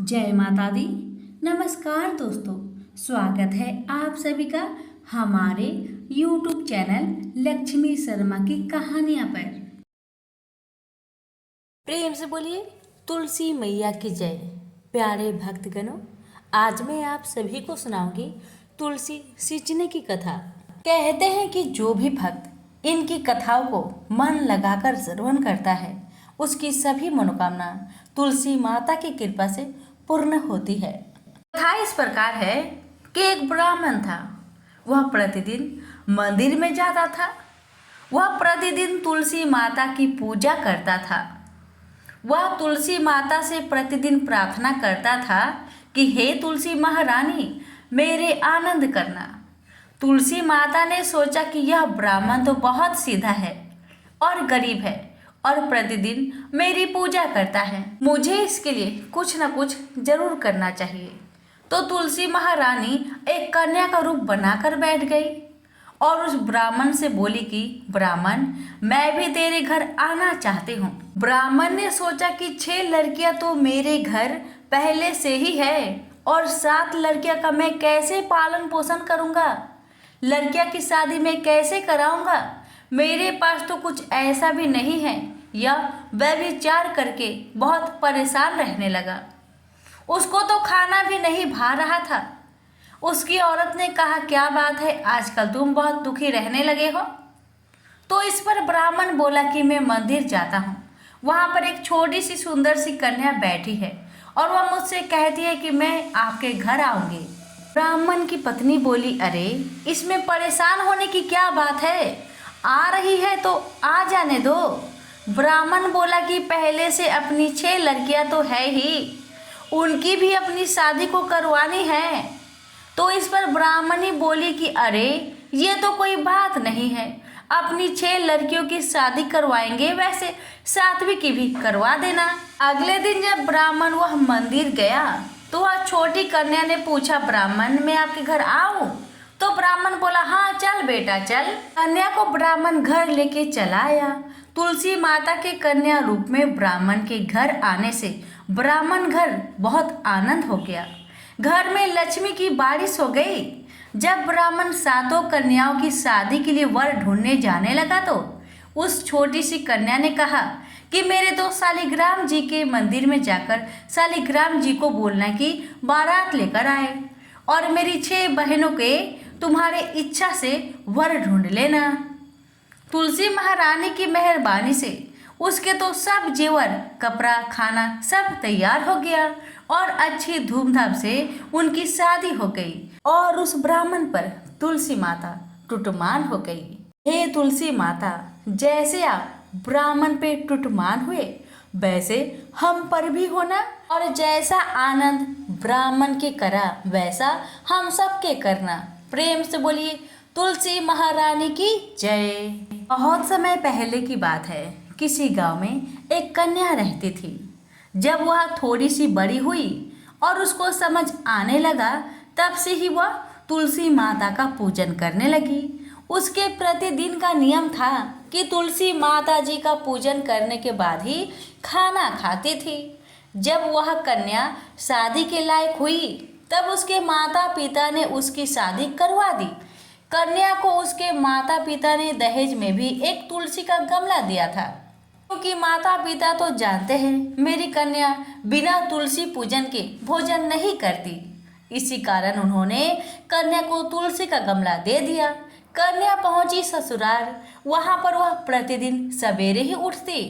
जय माता दी। नमस्कार दोस्तों, स्वागत है आप सभी का हमारे YouTube चैनल लक्ष्मी शर्मा की कहानियाँ पर। प्रेम से बोलिए तुलसी मैया की जय। प्यारे भक्तगणों, आज मैं आप सभी को सुनाऊंगी तुलसी सींचने की कथा। कहते हैं कि जो भी भक्त इनकी कथाओं को मन लगाकर श्रवण करता है उसकी सभी मनोकामना तुलसी माता की कृपा से पूर्ण होती है। कथा इस प्रकार है कि एक ब्राह्मण था। वह प्रतिदिन मंदिर में जाता था। वह प्रतिदिन तुलसी माता की पूजा करता था। वह तुलसी माता से प्रतिदिन प्रार्थना करता था कि हे तुलसी महारानी, मेरे आनंद करना। तुलसी माता ने सोचा कि यह ब्राह्मण तो बहुत सीधा है और गरीब है और प्रतिदिन मेरी पूजा करता है, मुझे इसके लिए कुछ न कुछ जरूर करना चाहिए। तो तुलसी महारानी एक कन्या का रूप बनाकर बैठ गई और उस ब्राह्मण से बोली कि ब्राह्मण, मैं भी तेरे घर आना चाहती हूँ। ब्राह्मण ने सोचा कि 6 लड़कियां तो मेरे घर पहले से ही है और 7 लड़कियां का मैं कैसे पालन पोषण करूँगा, लड़कियां की शादी मैं कैसे कराऊंगा, मेरे पास तो कुछ ऐसा भी नहीं है। यह वह विचार करके बहुत परेशान रहने लगा। उसको तो खाना भी नहीं भा रहा था। उसकी औरत ने कहा, क्या बात है, आजकल तुम बहुत दुखी रहने लगे हो। तो इस पर ब्राह्मण बोला कि मैं मंदिर जाता हूँ, वहाँ पर एक छोटी सी सुंदर सी कन्या बैठी है और वह मुझसे कहती है कि मैं आपके घर आऊँगी। ब्राह्मण की पत्नी बोली, अरे इसमें परेशान होने की क्या बात है, आ रही है तो आ जाने दो। ब्राह्मण बोला कि पहले से अपनी 6 लड़कियां तो है ही, उनकी भी अपनी शादी को करवानी है। तो इस पर ब्राह्मणी बोली कि अरे ये तो कोई बात नहीं है, अपनी 6 लड़कियों की शादी करवाएंगे, वैसे 7वीं की भी करवा देना। अगले दिन जब ब्राह्मण वह मंदिर गया तो वह छोटी कन्या ने पूछा, ब्राह्मण मैं आपके घर आऊं? तो ब्राह्मण बोला, हाँ चल बेटा चल। कन्या को ब्राह्मण घर लेके चला आया। तुलसी माता के कन्या रूप में ब्राह्मण के घर आने से ब्राह्मण घर बहुत आनंद हो गया। घर में लक्ष्मी की बारिश हो गई। जब ब्राह्मण 7 कन्याओं की शादी के लिए वर ढूंढने जाने लगा तो उस छोटी सी कन्या ने कहा कि मेरे तो शालिग्राम जी के मंदिर में जाकर शालिग्राम जी को बोलना कि बारात लेकर आए और मेरी 6 बहनों के तुम्हारे इच्छा से वर ढूंढ लेना। तुलसी महारानी की मेहरबानी से उसके तो सब जेवर, कपड़ा, खाना सब तैयार हो गया और अच्छी धूमधाम से उनकी शादी हो गई और उस ब्राह्मण पर तुलसी माता टुटमान हो गई। हे तुलसी माता, जैसे आप ब्राह्मण पे टुटमान हुए वैसे हम पर भी होना और जैसा आनंद ब्राह्मण के करा वैसा हम सबके करना। प्रेम से बोलिए तुलसी महारानी की जय। बहुत समय पहले की बात है, किसी गांव में एक कन्या रहती थी। जब वह थोड़ी सी बड़ी हुई और उसको समझ आने लगा तब से ही वह तुलसी माता का पूजन करने लगी। उसके प्रतिदिन का नियम था कि तुलसी माता जी का पूजन करने के बाद ही खाना खाती थी। जब वह कन्या शादी के लायक हुई तब उसके माता पिता ने उसकी शादी करवा दी। कन्या को उसके माता पिता ने दहेज में भी एक तुलसी का गमला दिया था, क्योंकि माता पिता तो जानते हैं मेरी कन्या बिना तुलसी पूजन के भोजन नहीं करती। इसी कारण उन्होंने कन्या को तुलसी का गमला दे दिया। कन्या पहुंची ससुराल। वहां पर वह प्रतिदिन सवेरे ही उठती,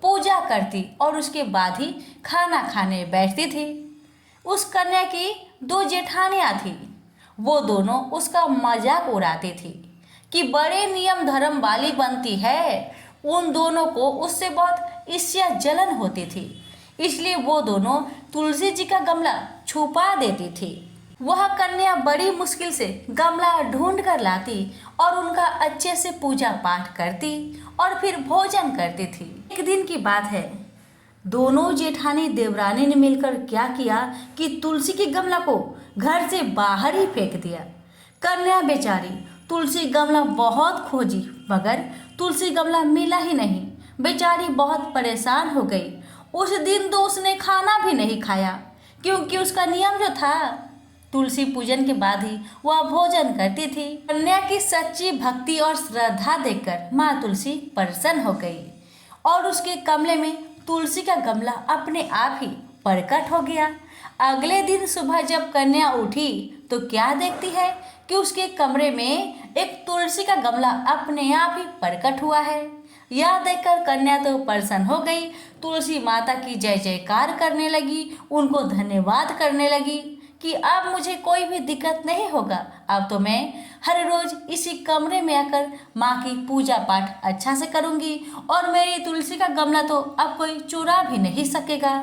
पूजा करती और उसके बाद ही खाना खाने बैठती थी। उस कन्या की 2 जेठानियां थी। वो दोनों उसका मजाक उड़ाती थी कि बड़े नियम धर्म वाली बनती है। उन दोनों को उससे बहुत ईर्ष्या जलन होती थी, इसलिए वो दोनों तुलसी जी का गमला छुपा देती थी। वह कन्या बड़ी मुश्किल से गमला ढूंढ कर लाती और उनका अच्छे से पूजा पाठ करती और फिर भोजन करती थी। एक दिन की बात है, दोनों जेठानी देवरानी ने मिलकर क्या किया कि तुलसी के गमला को घर से बाहर ही फेंक दिया। कन्या बेचारी तुलसी गमला बहुत खोजी मगर तुलसी गमला मिला ही नहीं। बेचारी बहुत परेशान हो गई। उस दिन तो उसने खाना भी नहीं खाया क्योंकि उसका नियम जो था, तुलसी पूजन के बाद ही वह भोजन करती थी। कन्या की सच्ची भक्ति और श्रद्धा देखकर माँ तुलसी प्रसन्न हो गई और उसके कमरे में तुलसी का गमला अपने आप ही प्रकट हो गया। अगले दिन सुबह जब कन्या उठी तो क्या देखती है कि उसके कमरे में एक तुलसी का गमला अपने आप ही प्रकट हुआ है। यह देखकर कन्या तो प्रसन्न हो गई, तुलसी माता की जय जयकार करने लगी, उनको धन्यवाद करने लगी कि अब मुझे कोई भी दिक्कत नहीं होगा। अब तो मैं हर रोज इसी कमरे में आकर माँ की पूजा पाठ अच्छा से करूँगी और मेरी तुलसी का गमला तो अब कोई चुरा भी नहीं सकेगा।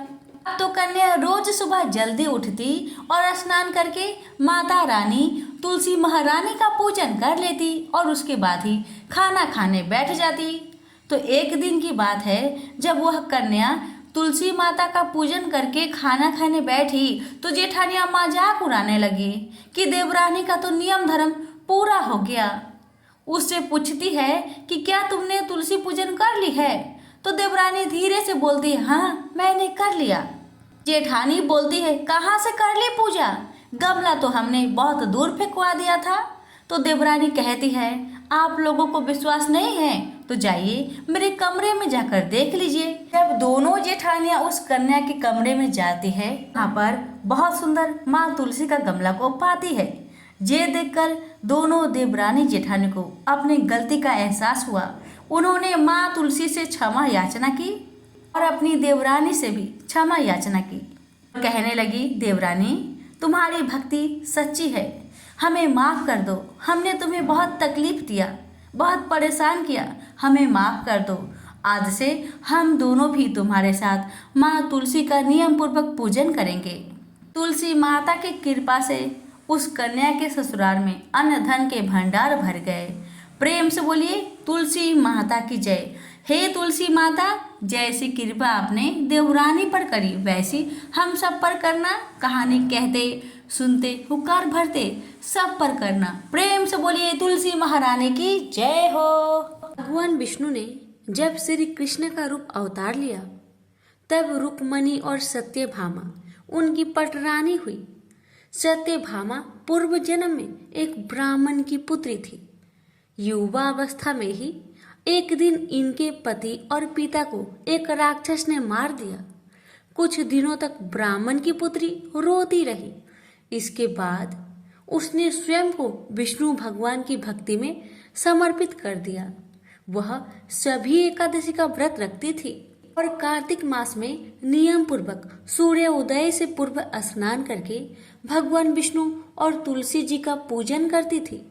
अब तो कन्या रोज सुबह जल्दी उठती और स्नान करके माता रानी तुलसी महारानी का पूजन कर लेती और उसके बाद ही खाना खाने बैठ जाती। तो एक दिन की बात है, जब वह कन्या तुलसी माता का पूजन करके खाना खाने बैठी तो जेठानियाँ मजाक उड़ाने लगी कि देवरानी का तो नियम धर्म पूरा हो गया। उससे पूछती है कि क्या तुमने तुलसी पूजन कर ली है? तो देवरानी धीरे से बोलती है, हाँ मैंने कर लिया। जेठानी बोलती है, कहाँ से कर ली पूजा? गमला तो हमने बहुत दूर फेंकवा दिया था। तो देवरानी कहती है, आप लोगों को विश्वास नहीं है तो जाइए मेरे कमरे में जाकर देख लीजिए। जब दोनों जेठानियां उस कन्या के कमरे में जाती है, वहाँ पर बहुत सुंदर माँ तुलसी का गमला को पाती है। ये देखकर दोनों देवरानी जेठानी को अपनी गलती का एहसास हुआ। उन्होंने माँ तुलसी से क्षमा याचना की और अपनी देवरानी से भी क्षमा याचना की। कहने लगी, देवरानी तुम्हारी भक्ति सच्ची है, हमें माफ़ कर दो। हमने तुम्हें बहुत तकलीफ दिया, बहुत परेशान किया, हमें माफ़ कर दो। आज से हम दोनों भी तुम्हारे साथ माँ तुलसी का नियम पूर्वक पूजन करेंगे। तुलसी माता की कृपा से उस कन्या के ससुराल में अन्न धन के भंडार भर गए। प्रेम से बोलिए तुलसी माता की जय। हे तुलसी माता, जैसी कृपा आपने देवरानी पर करी वैसी हम सब पर करना। कहानी कहते सुनते हुकार भरते सब पर करना। प्रेम से बोलिए तुलसी महारानी की जय हो। भगवान विष्णु ने जब श्री कृष्ण का रूप अवतार लिया तब रुक्मणी और सत्यभामा उनकी पटरानी हुई। सत्यभामा पूर्व जन्म में एक ब्राह्मण की पुत्री थी। युवा अवस्था में ही एक दिन इनके पति और पिता को एक राक्षस ने मार दिया। कुछ दिनों तक ब्राह्मण की पुत्री रोती रही। इसके बाद उसने स्वयं को विष्णु भगवान की भक्ति में समर्पित कर दिया। वह सभी एकादशी का व्रत रखती थी और कार्तिक मास में नियम पूर्वक सूर्य उदय से पूर्व स्नान करके भगवान विष्णु और तुलसी जी का पूजन करती थी।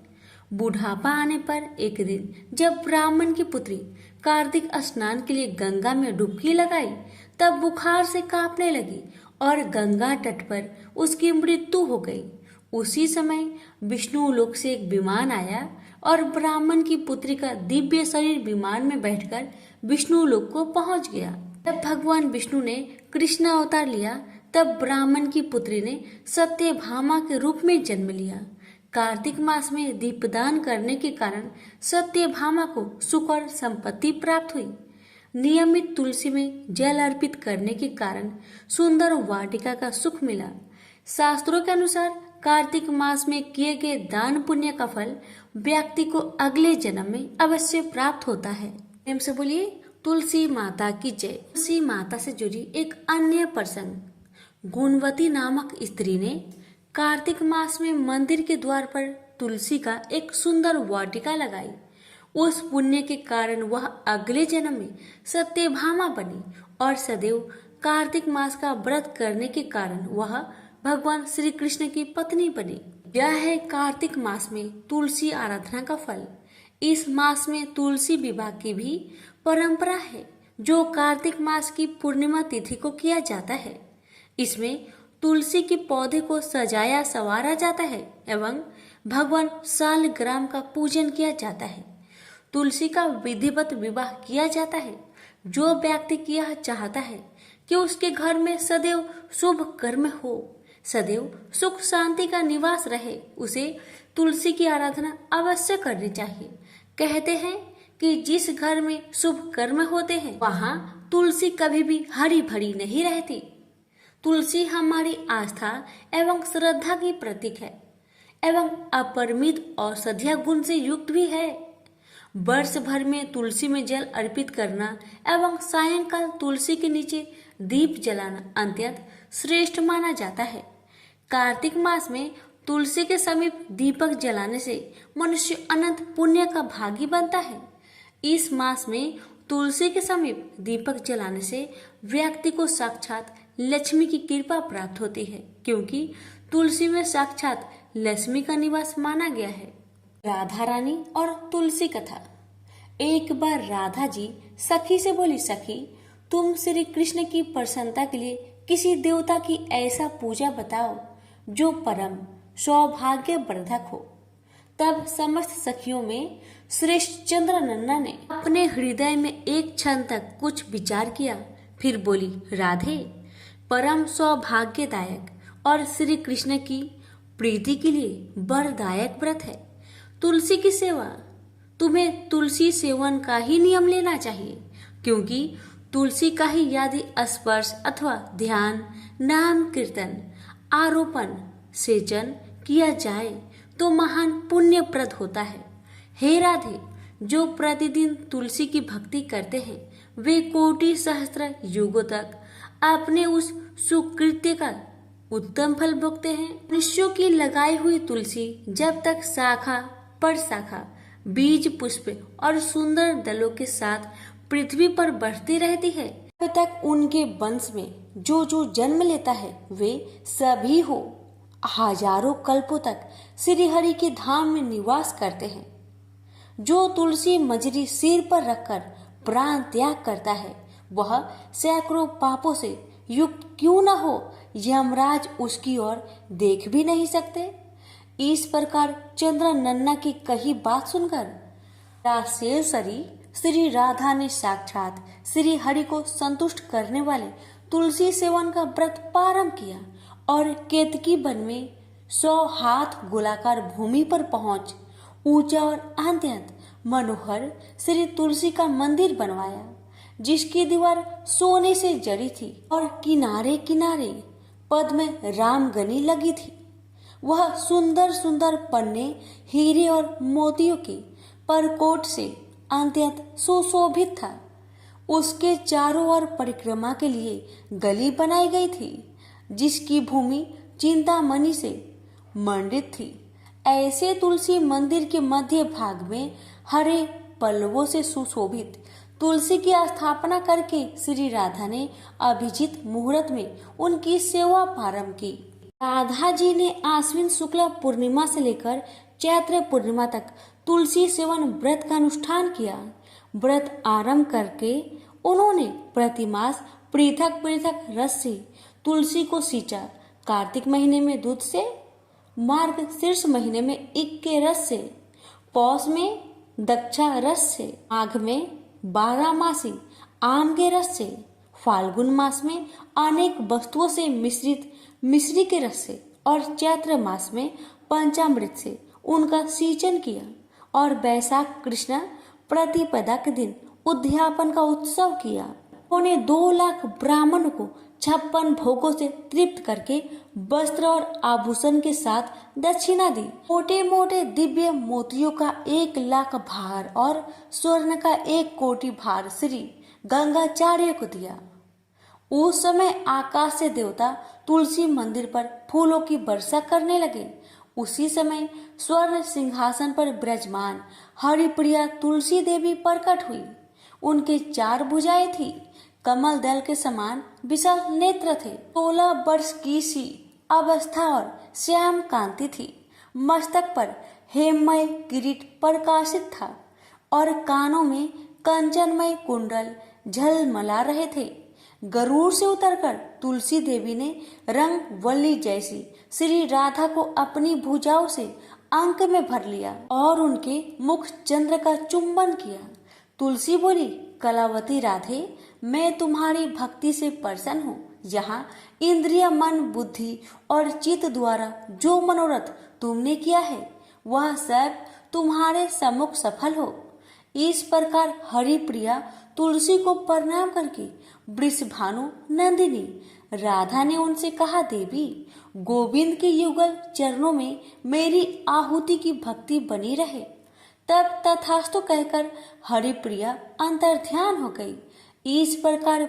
बुढ़ापा आने पर एक दिन जब ब्राह्मण की पुत्री कार्तिक स्नान के लिए गंगा में डुबकी लगाई तब बुखार से कांपने लगी और गंगा तट पर उसकी मृत्यु हो गई। उसी समय विष्णु लोक से एक विमान आया और ब्राह्मण की पुत्री का दिव्य शरीर विमान में बैठकर विष्णु लोक को पहुंच गया। जब भगवान विष्णु ने कृष्ण अवतार लिया तब ब्राह्मण की पुत्री ने सत्यभामा के रूप में जन्म लिया। कार्तिक मास में दीपदान करने के कारण सत्यभामा को सुख और संपत्ति प्राप्त हुई। नियमित तुलसी में जल अर्पित करने के कारण सुंदर वाटिका का सुख मिला। शास्त्रों के अनुसार कार्तिक मास में किए गए दान पुण्य का फल व्यक्ति को अगले जन्म में अवश्य प्राप्त होता है। प्रेम से बोलिए तुलसी माता की जय। तुलसी माता से जुड़ी एक अन्य प्रसंग, गुणवती नामक स्त्री ने कार्तिक मास में मंदिर के द्वार पर तुलसी का एक सुंदर वाटिका लगाई। उस पुण्य के कारण वह अगले जन्म में सत्यभामा बनी और सदैव कार्तिक मास का व्रत करने के कारण वह भगवान श्री कृष्ण की पत्नी बनी। यह है कार्तिक मास में तुलसी आराधना का फल। इस मास में तुलसी विवाह की भी परंपरा है जो कार्तिक मास की पूर्णिमा तिथि को किया जाता है। इसमें तुलसी के पौधे को सजाया संवारा जाता है एवं भगवान शालग्राम का पूजन किया जाता है। तुलसी का विधिवत विवाह किया जाता है। जो व्यक्ति यह चाहता है कि उसके घर में सदैव शुभ कर्म हो, सदैव सुख शांति का निवास रहे, उसे तुलसी की आराधना अवश्य करनी चाहिए। कहते हैं कि जिस घर में शुभ कर्म होते हैं वहाँ तुलसी कभी भी हरी भरी नहीं रहती। तुलसी हमारी आस्था एवं श्रद्धा की प्रतीक है एवं अपरिमित औषधीय गुण से युक्त भी है। वर्ष भर में तुलसी में जल अर्पित करना एवं सायंकाल तुलसी के नीचे दीप जलाना अत्यंत श्रेष्ठ माना जाता है। कार्तिक मास में तुलसी के समीप दीपक जलाने से मनुष्य अनंत पुण्य का भागी बनता है। इस मास में तुलसी के समीप दीपक जलाने से व्यक्ति को साक्षात लक्ष्मी की कृपा प्राप्त होती है, क्योंकि तुलसी में साक्षात लक्ष्मी का निवास माना गया है। राधा रानी और तुलसी कथा। एक बार राधा जी सखी से बोली, सखी तुम श्री कृष्ण की प्रसन्नता के लिए किसी देवता की ऐसा पूजा बताओ जो परम सौभाग्यवर्धक हो। तब समस्त सखियों में श्रेष्ठ चंद्रनंदा ने अपने हृदय में एक क्षण तक कुछ विचार किया, फिर बोली, राधे परम सौभाग्यदायक और श्री कृष्ण की प्रीति के लिए वरदायक व्रत है तुलसी की सेवा। तुम्हें तुलसी सेवन का ही नियम लेना चाहिए, क्योंकि तुलसी का ही यदि स्पर्श अथवा ध्यान, नाम कीर्तन, आरोपण, सेचन किया जाए तो महान पुण्यप्रद होता है। हे राधे, जो प्रतिदिन तुलसी की भक्ति करते हैं वे कोटि सहस्त्र युगों तक अपने उस सुकृत्य का उत्तम फल भोगते हैं। मनुष्यों की लगाई हुई तुलसी जब तक शाखा पर शाखा, बीज, पुष्प और सुंदर दलों के साथ पृथ्वी पर बढ़ती रहती है, तब तक उनके वंश में जो जो जन्म लेता है वे सभी हो हजारों कल्पों तक श्री हरि के धाम में निवास करते हैं। जो तुलसी मजरी सिर पर रखकर प्राण त्याग करता है वह सैकड़ों पापों से युक्त क्यों न हो, यमराज उसकी ओर देख भी नहीं सकते। इस प्रकार चंद्रनन्ना की कही बात सुनकर रासेश्वरी श्री राधा ने साक्षात श्री हरि को संतुष्ट करने वाले तुलसी सेवन का व्रत प्रारंभ किया और केतकी वन में 100 हाथ गोलाकार भूमि पर पहुंच ऊंचा और अत्यंत मनोहर श्री तुलसी का मंदिर बनवाया, जिसकी दीवार सोने से जड़ी थी और किनारे किनारे पद्म रामगनी लगी थी। वह सुंदर सुंदर पन्ने हीरे और मोतियों के परकोट से अत्यंत सुशोभित था। उसके चारों ओर परिक्रमा के लिए गली बनाई गई थी, जिसकी भूमि चिंतामणि से मंडित थी। ऐसे तुलसी मंदिर के मध्य भाग में हरे पल्लवों से सुशोभित तुलसी की स्थापना करके श्री राधा ने अभिजीत मुहूर्त में उनकी सेवा प्रारंभ की। राधा जी ने आश्विन शुक्ल पूर्णिमा से लेकर चैत्र पूर्णिमा तक तुलसी सेवन व्रत का अनुष्ठान किया। व्रत आरंभ करके उन्होंने प्रतिमास पृथक पृथक रस से तुलसी को सींचा। कार्तिक महीने में दूध से, मार्ग शीर्ष महीने में ईख के रस से, पौष में दक्षा रस से, माघ में 12 मासी आम के रस से, फाल्गुन मास में अनेक वस्तुओं से मिश्रित मिश्री के रस से और चैत्र मास में पंचामृत से उनका सींचन किया और वैशाख कृष्ण प्रतिपदा के दिन उद्यापन का उत्सव किया। उन्होंने 2 लाख ब्राह्मण को 56 भोगों से तृप्त करके वस्त्र और आभूषण के साथ दक्षिणा दी। मोटे मोटे दिव्य मोतियों का 1 लाख भार और स्वर्ण का 1 कोटि भार श्री गंगाचार्य को दिया। उस समय आकाश से देवता तुलसी मंदिर पर फूलों की वर्षा करने लगे। उसी समय स्वर्ण सिंहासन पर विराजमान हरिप्रिया तुलसी देवी प्रकट हुई। उनके 4 भुजाएं थी, कमल दल के समान विशाल नेत्र थे। 16 वर्ष की सी अवस्था और श्याम कांति थी। मस्तक पर हेममय किरीट प्रकाशित था और कानों में कंचनमय कुंडल झलमला रहे थे। गरुड़ से उतरकर तुलसी देवी ने रंग वल्ली जैसी श्री राधा को अपनी भुजाओं से अंक में भर लिया और उनके मुख चंद्र का चुंबन किया। तुलसी बोली, कलावती राधे, मैं तुम्हारी भक्ति से प्रसन्न हूँ। यहाँ इंद्रिय, मन, बुद्धि और चित्त द्वारा जो मनोरथ तुमने किया है वह सब तुम्हारे सम्मुख सफल हो। इस प्रकार हरिप्रिया तुलसी को प्रणाम करके वृषभानु नंदिनी राधा ने उनसे कहा, देवी, गोविंद के युगल चरणों में मेरी आहुति की भक्ति बनी रहे। तब तथास्तु कहकर हरिप्रिया अंतर्ध्यान हो गई। इस प्रकार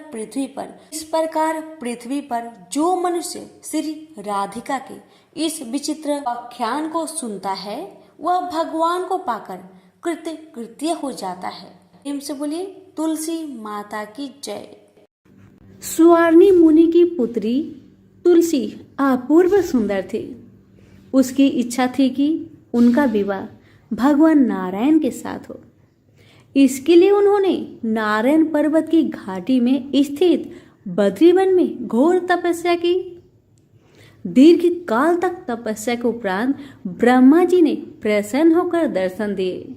पृथ्वी पर जो मनुष्य श्री राधिका के इस विचित्र आख्यान को सुनता है वह भगवान को पाकर कृत्य कृत्य हो जाता है। प्रेम से बोलिए तुलसी माता की जय। सुवार्णी मुनि की पुत्री तुलसी अपूर्व सुंदर थी। उसकी इच्छा थी कि उनका विवाह भगवान नारायण के साथ हो। इसके लिए उन्होंने नारायण पर्वत की घाटी में स्थित बद्रीवन में घोर तपस्या की। दीर्घ काल तक तपस्या के उपरांत ब्रह्मा जी ने प्रसन्न होकर दर्शन दिए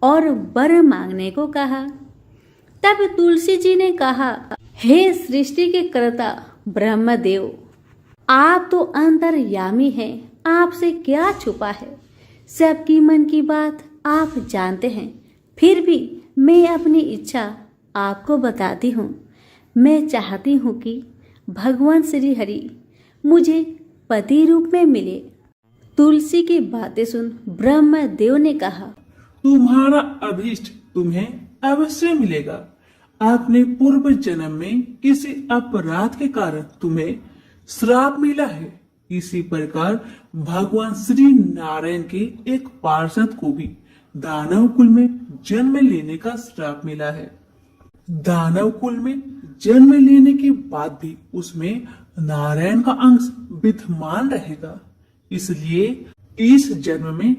और वर मांगने को कहा। तब तुलसी जी ने कहा, हे सृष्टि के कर्ता ब्रह्मदेव, आप तो अंतर्यामी हैं, आपसे क्या छुपा है। सबकी मन की बात आप जानते हैं। फिर भी मैं अपनी इच्छा आपको बताती हूँ। मैं चाहती हूँ कि भगवान श्री हरि मुझे पति रूप में मिले। तुलसी की बातें सुन ब्रह्मदेव ने कहा, तुम्हारा अभीष्ट तुम्हें अवश्य मिलेगा। आपने पूर्व जन्म में किसी अपराध के कारण तुम्हें श्राप मिला है। इसी प्रकार भगवान श्री नारायण के एक पार्षद को भी दानव कुल में जन्म लेने का श्राप मिला है। दानव कुल में जन्म लेने के बाद भी उसमें नारायण का अंश विद्यमान रहेगा। इसलिए इस जन्म में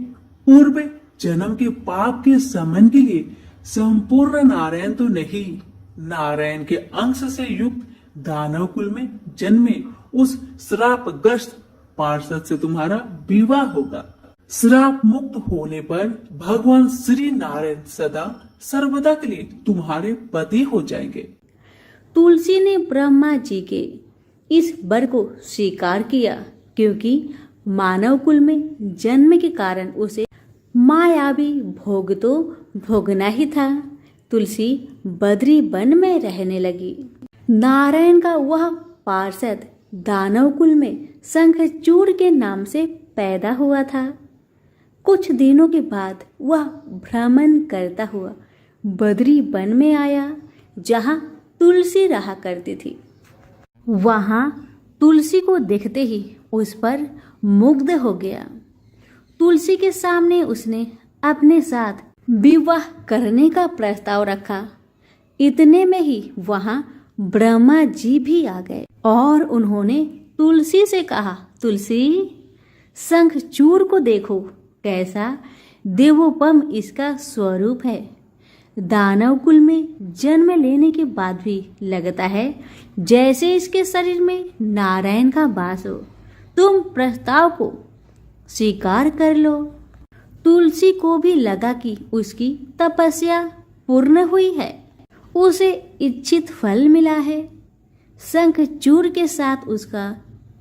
पूर्व जन्म के पाप के समन के लिए संपूर्ण नारायण तो नहीं, नारायण के अंश से युक्त दानव कुल में जन्मे उस श्रापग्रस्त पार्षद से तुम्हारा विवाह होगा। श्राप मुक्त होने पर भगवान श्री नारायण सदा सर्वदा के लिए तुम्हारे पति हो जाएंगे। तुलसी ने ब्रह्मा जी के इस वर को स्वीकार किया, क्योंकि मानव कुल में जन्म के कारण उसे मायावी भोग तो भोगना ही था। तुलसी बद्री वन में रहने लगी। नारायण का वह पार्षद दानव कुल में शंखचूड़ के नाम से पैदा हुआ था। कुछ दिनों के बाद वह भ्रमण करता हुआ बद्री वन में आया, जहाँ तुलसी रहा करती थी। वहाँ तुलसी को देखते ही उस पर मुग्ध हो गया। तुलसी के सामने उसने अपने साथ विवाह करने का प्रस्ताव रखा। इतने में ही वहाँ ब्रह्मा जी भी आ गए और उन्होंने तुलसी से कहा, तुलसी, शंखचूड़ को देखो, कैसा देवोपम इसका स्वरूप है। दानव कुल में जन्म लेने के बाद भी लगता है जैसे इसके शरीर में नारायण का वास हो। तुम प्रस्ताव को स्वीकार कर लो। तुलसी को भी लगा कि उसकी तपस्या पूर्ण हुई है, उसे इच्छित फल मिला है। शंखचूड़ के साथ उसका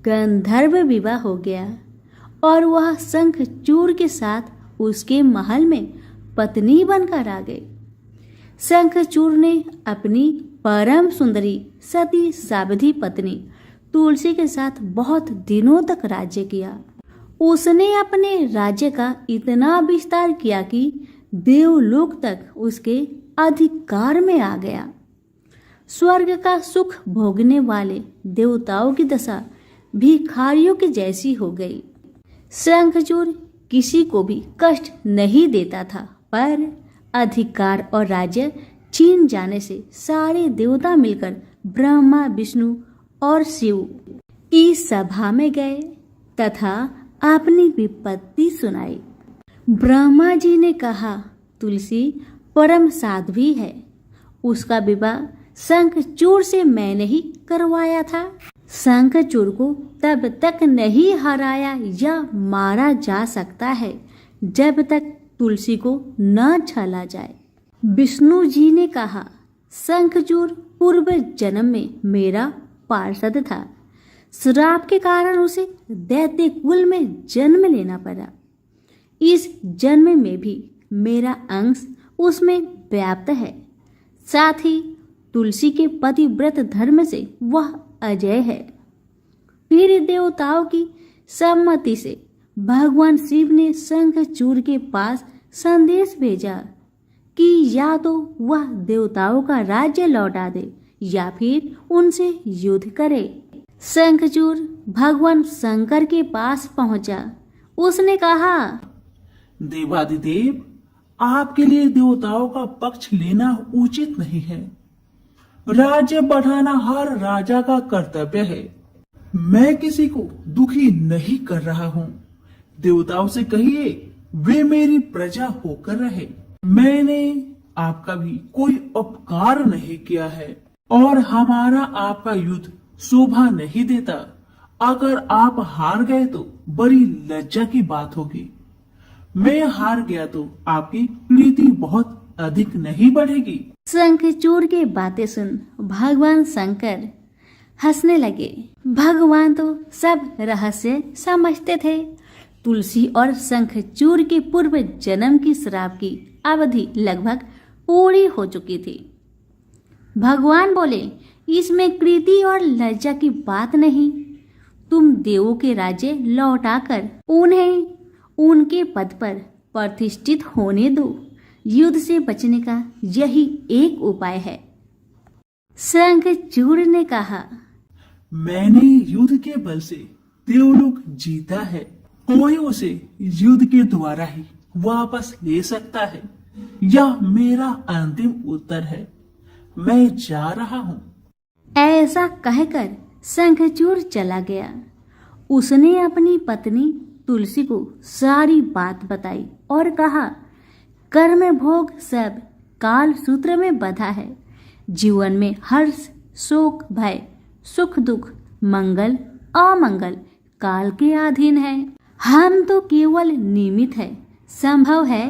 गंधर्व विवाह हो गया और वह शंखचूड़ के साथ उसके महल में पत्नी बनकर आ गई। शंखचूड़ ने अपनी परम सुंदरी सती सावधि पत्नी तुलसी के साथ बहुत दिनों तक राज्य किया। उसने अपने राज्य का इतना विस्तार किया कि देवलोक तक उसके अधिकार में आ गया। स्वर्ग का सुख भोगने वाले देवताओं की दशा भिखारियों की जैसी हो गई। शंखचूड़ किसी को भी कष्ट नहीं देता था, पर अधिकार और राज्य छीन जाने से सारे देवता मिलकर ब्रह्मा, विष्णु और शिव की सभा में गए तथा अपनी विपत्ति सुनाई। ब्रह्मा जी ने कहा, तुलसी परम साध्वी है, उसका विवाह शंखचूड़ से मैंने ही करवाया था। शंखचूड़ को तब तक नहीं हराया या मारा जा सकता है जब तक तुलसी को न छला जाए। विष्णु जी ने कहा, शंखचूड़ पूर्व जन्म में मेरा पार्षद था। श्राप के कारण उसे दैत्य कुल में जन्म लेना पड़ा। इस जन्म में भी मेरा अंश उसमें व्याप्त है। साथ ही तुलसी के पतिव्रत धर्म से वह अजय है। फिर देवताओं की सम्मति से भगवान शिव ने शंखचूड़ के पास संदेश भेजा कि या तो वह देवताओं का राज्य लौटा दे या फिर उनसे युद्ध करे। शंखचूड़ भगवान शंकर के पास पहुंचा। उसने कहा, देवादिदेव, आपके लिए देवताओं का पक्ष लेना उचित नहीं है। राज्य बढ़ाना हर राजा का कर्तव्य है। मैं किसी को दुखी नहीं कर रहा हूँ। देवताओं से कहिए वे मेरी प्रजा होकर रहे। मैंने आपका भी कोई उपकार नहीं किया है और हमारा आपका युद्ध शोभा नहीं देता। अगर आप हार गए तो बड़ी लज्जा की बात होगी। मैं हार गया तो आपकी प्रीति बहुत अधिक नहीं बढ़ेगी। शंखचूड़ की बातें सुन भगवान शंकर हंसने लगे। भगवान तो सब रहस्य समझते थे। तुलसी और शंखचूड़ के पूर्व जन्म की श्राप की अवधि लगभग पूरी हो चुकी थी। भगवान बोले, इसमें कृति और लज्जा की बात नहीं। तुम देवों के राज्य लौटाकर उन्हें उनके पद पर प्रतिष्ठित होने दो। युद्ध से बचने का यही एक उपाय है। शंखचूड़ ने कहा, मैंने युद्ध के बल से देवलोक जीता है। कोई उसे युद्ध के द्वारा ही वापस ले सकता है। यह मेरा अंतिम उत्तर है। मैं जा रहा हूँ। ऐसा कहकर शंखचूड़ चला गया। उसने अपनी पत्नी तुलसी को सारी बात बताई और कहा, कर्म भोग सब काल सूत्र में बंधा है। जीवन में हर्ष, शोक, भय, सुख, दुख, मंगल, अमंगल काल के अधीन है। हम तो केवल निमित्त है। संभव है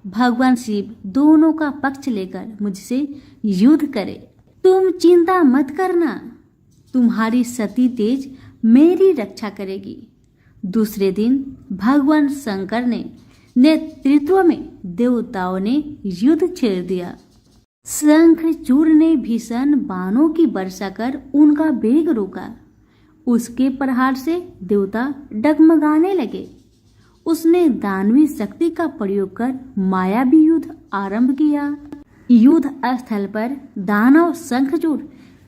भगवान शिव दोनों का पक्ष लेकर मुझसे युद्ध करे। तुम चिंता मत करना। तुम्हारी सती तेज मेरी रक्षा करेगी। दूसरे दिन भगवान शंकर ने नेतृत्व में देवताओं ने युद्ध छेड़ दिया। शंखचूड़ ने भीषण बाणों की वर्षा कर उनका वेग रोका। उसके प्रहार से देवता डगमगाने लगे। उसने दानवी शक्ति का प्रयोग कर मायावी युद्ध आरंभ किया। युद्ध स्थल पर दानव शंखचूड़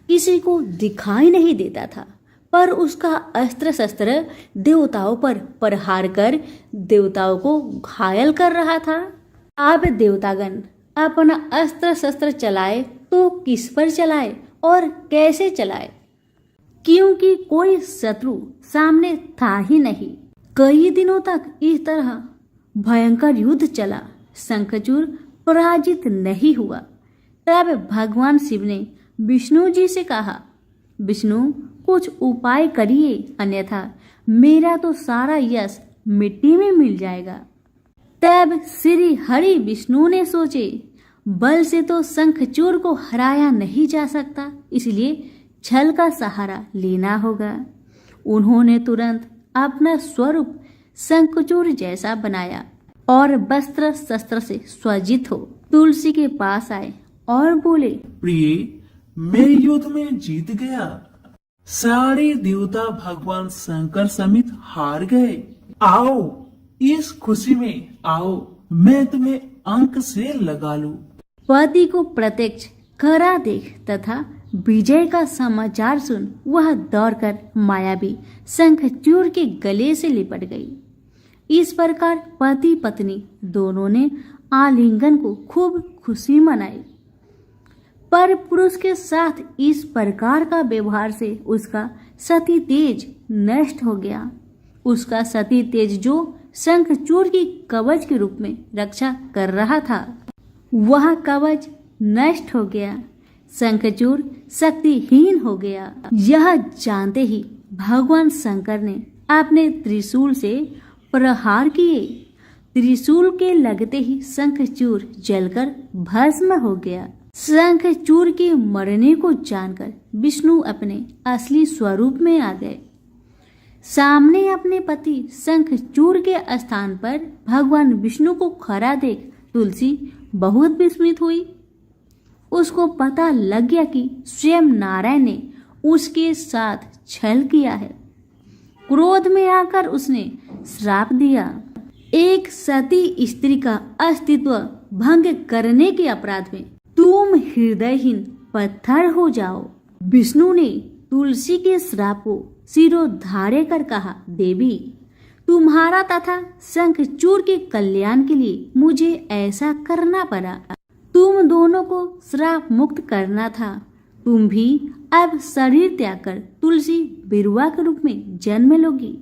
किसी को दिखाई नहीं देता था, पर उसका अस्त्र शस्त्र देवताओं पर प्रहार कर देवताओं को घायल कर रहा था। अब देवतागण अपना अस्त्र शस्त्र चलाए तो किस पर चलाए और कैसे चलाए, क्योंकि कोई शत्रु सामने था ही नहीं। कई दिनों तक इस तरह भयंकर युद्ध चला। शंखचूड़ पराजित नहीं हुआ। तब भगवान शिव ने विष्णु जी से कहा, विष्णु कुछ उपाय करिए, अन्यथा मेरा तो सारा यश मिट्टी में मिल जाएगा। तब श्री हरि विष्णु ने सोचे, बल से तो शंखचूड़ को हराया नहीं जा सकता, इसलिए छल का सहारा लेना होगा। उन्होंने तुरंत अपना स्वरूप शंखचूड़ जैसा बनाया और वस्त्र शस्त्र से सज्जित हो तुलसी के पास आए और बोले, प्रिय, मैं युद्ध में जीत गया। सारे देवता भगवान शंकर समेत हार गए। आओ, इस खुशी में आओ, मैं तुम्हें अंक से लगा लूं। पति को प्रत्यक्ष करा देख तथा विजय का समाचार सुन वह दौड़कर मायावी शंखचूड़ के गले से लिपट गई। इस प्रकार पति पत्नी दोनों ने आलिंगन को खूब खुशी मनाई। पर पुरुष के साथ इस प्रकार का व्यवहार से उसका सती तेज नष्ट हो गया। उसका सती तेज जो शंखचूड़ की कवच के रूप में रक्षा कर रहा था, वह कवच नष्ट हो गया। शंखचूड़ शक्तिहीन हो गया। यह जानते ही भगवान शंकर ने अपने त्रिशूल से प्रहार किए। त्रिशूल के लगते ही शंखचूड़ जलकर भस्म हो गया। शंखचूड़ के मरने को जानकर विष्णु अपने असली स्वरूप में आ गए। सामने अपने पति शंखचूड़ के स्थान पर भगवान विष्णु को खड़ा देख तुलसी बहुत विस्मित हुई। उसको पता लग गया कि स्वयं नारायण ने उसके साथ छल किया है। क्रोध में आकर उसने श्राप दिया, एक सती स्त्री का अस्तित्व भंग करने के अपराध में तुम हृदयहीन पत्थर हो जाओ। विष्णु ने तुलसी के श्राप को सिरोधार्य कर कहा, देवी तुम्हारा तथा शंखचूड़ के कल्याण के लिए मुझे ऐसा करना पड़ा। तुम दोनों को श्राप मुक्त करना था। तुम भी अब शरीर त्याग कर तुलसी बिरुवा के रूप में जन्म लोगी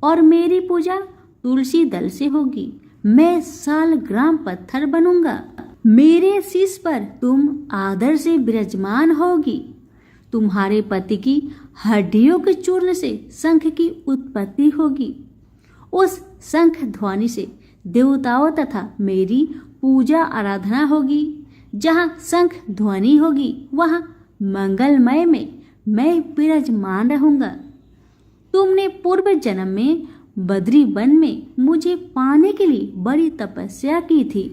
और मेरी पूजा तुलसी दल से होगी। मैं सालग्राम पत्थर बनूंगा। मेरे शीश पर तुम आदर से विराजमान होगी। तुम्हारे पति की हड्डियों के चूर्ण से शंख की उत्पत्ति होगी। उस शंख ध्वनि से देवताओं तथा मेरी पूजा आराधना होगी। जहाँ शंख ध्वनि होगी वहाँ मंगलमय में मैं विराजमान रहूंगा। तुमने पूर्व जन्म में बद्री वन में मुझे पाने के लिए बड़ी तपस्या की थी।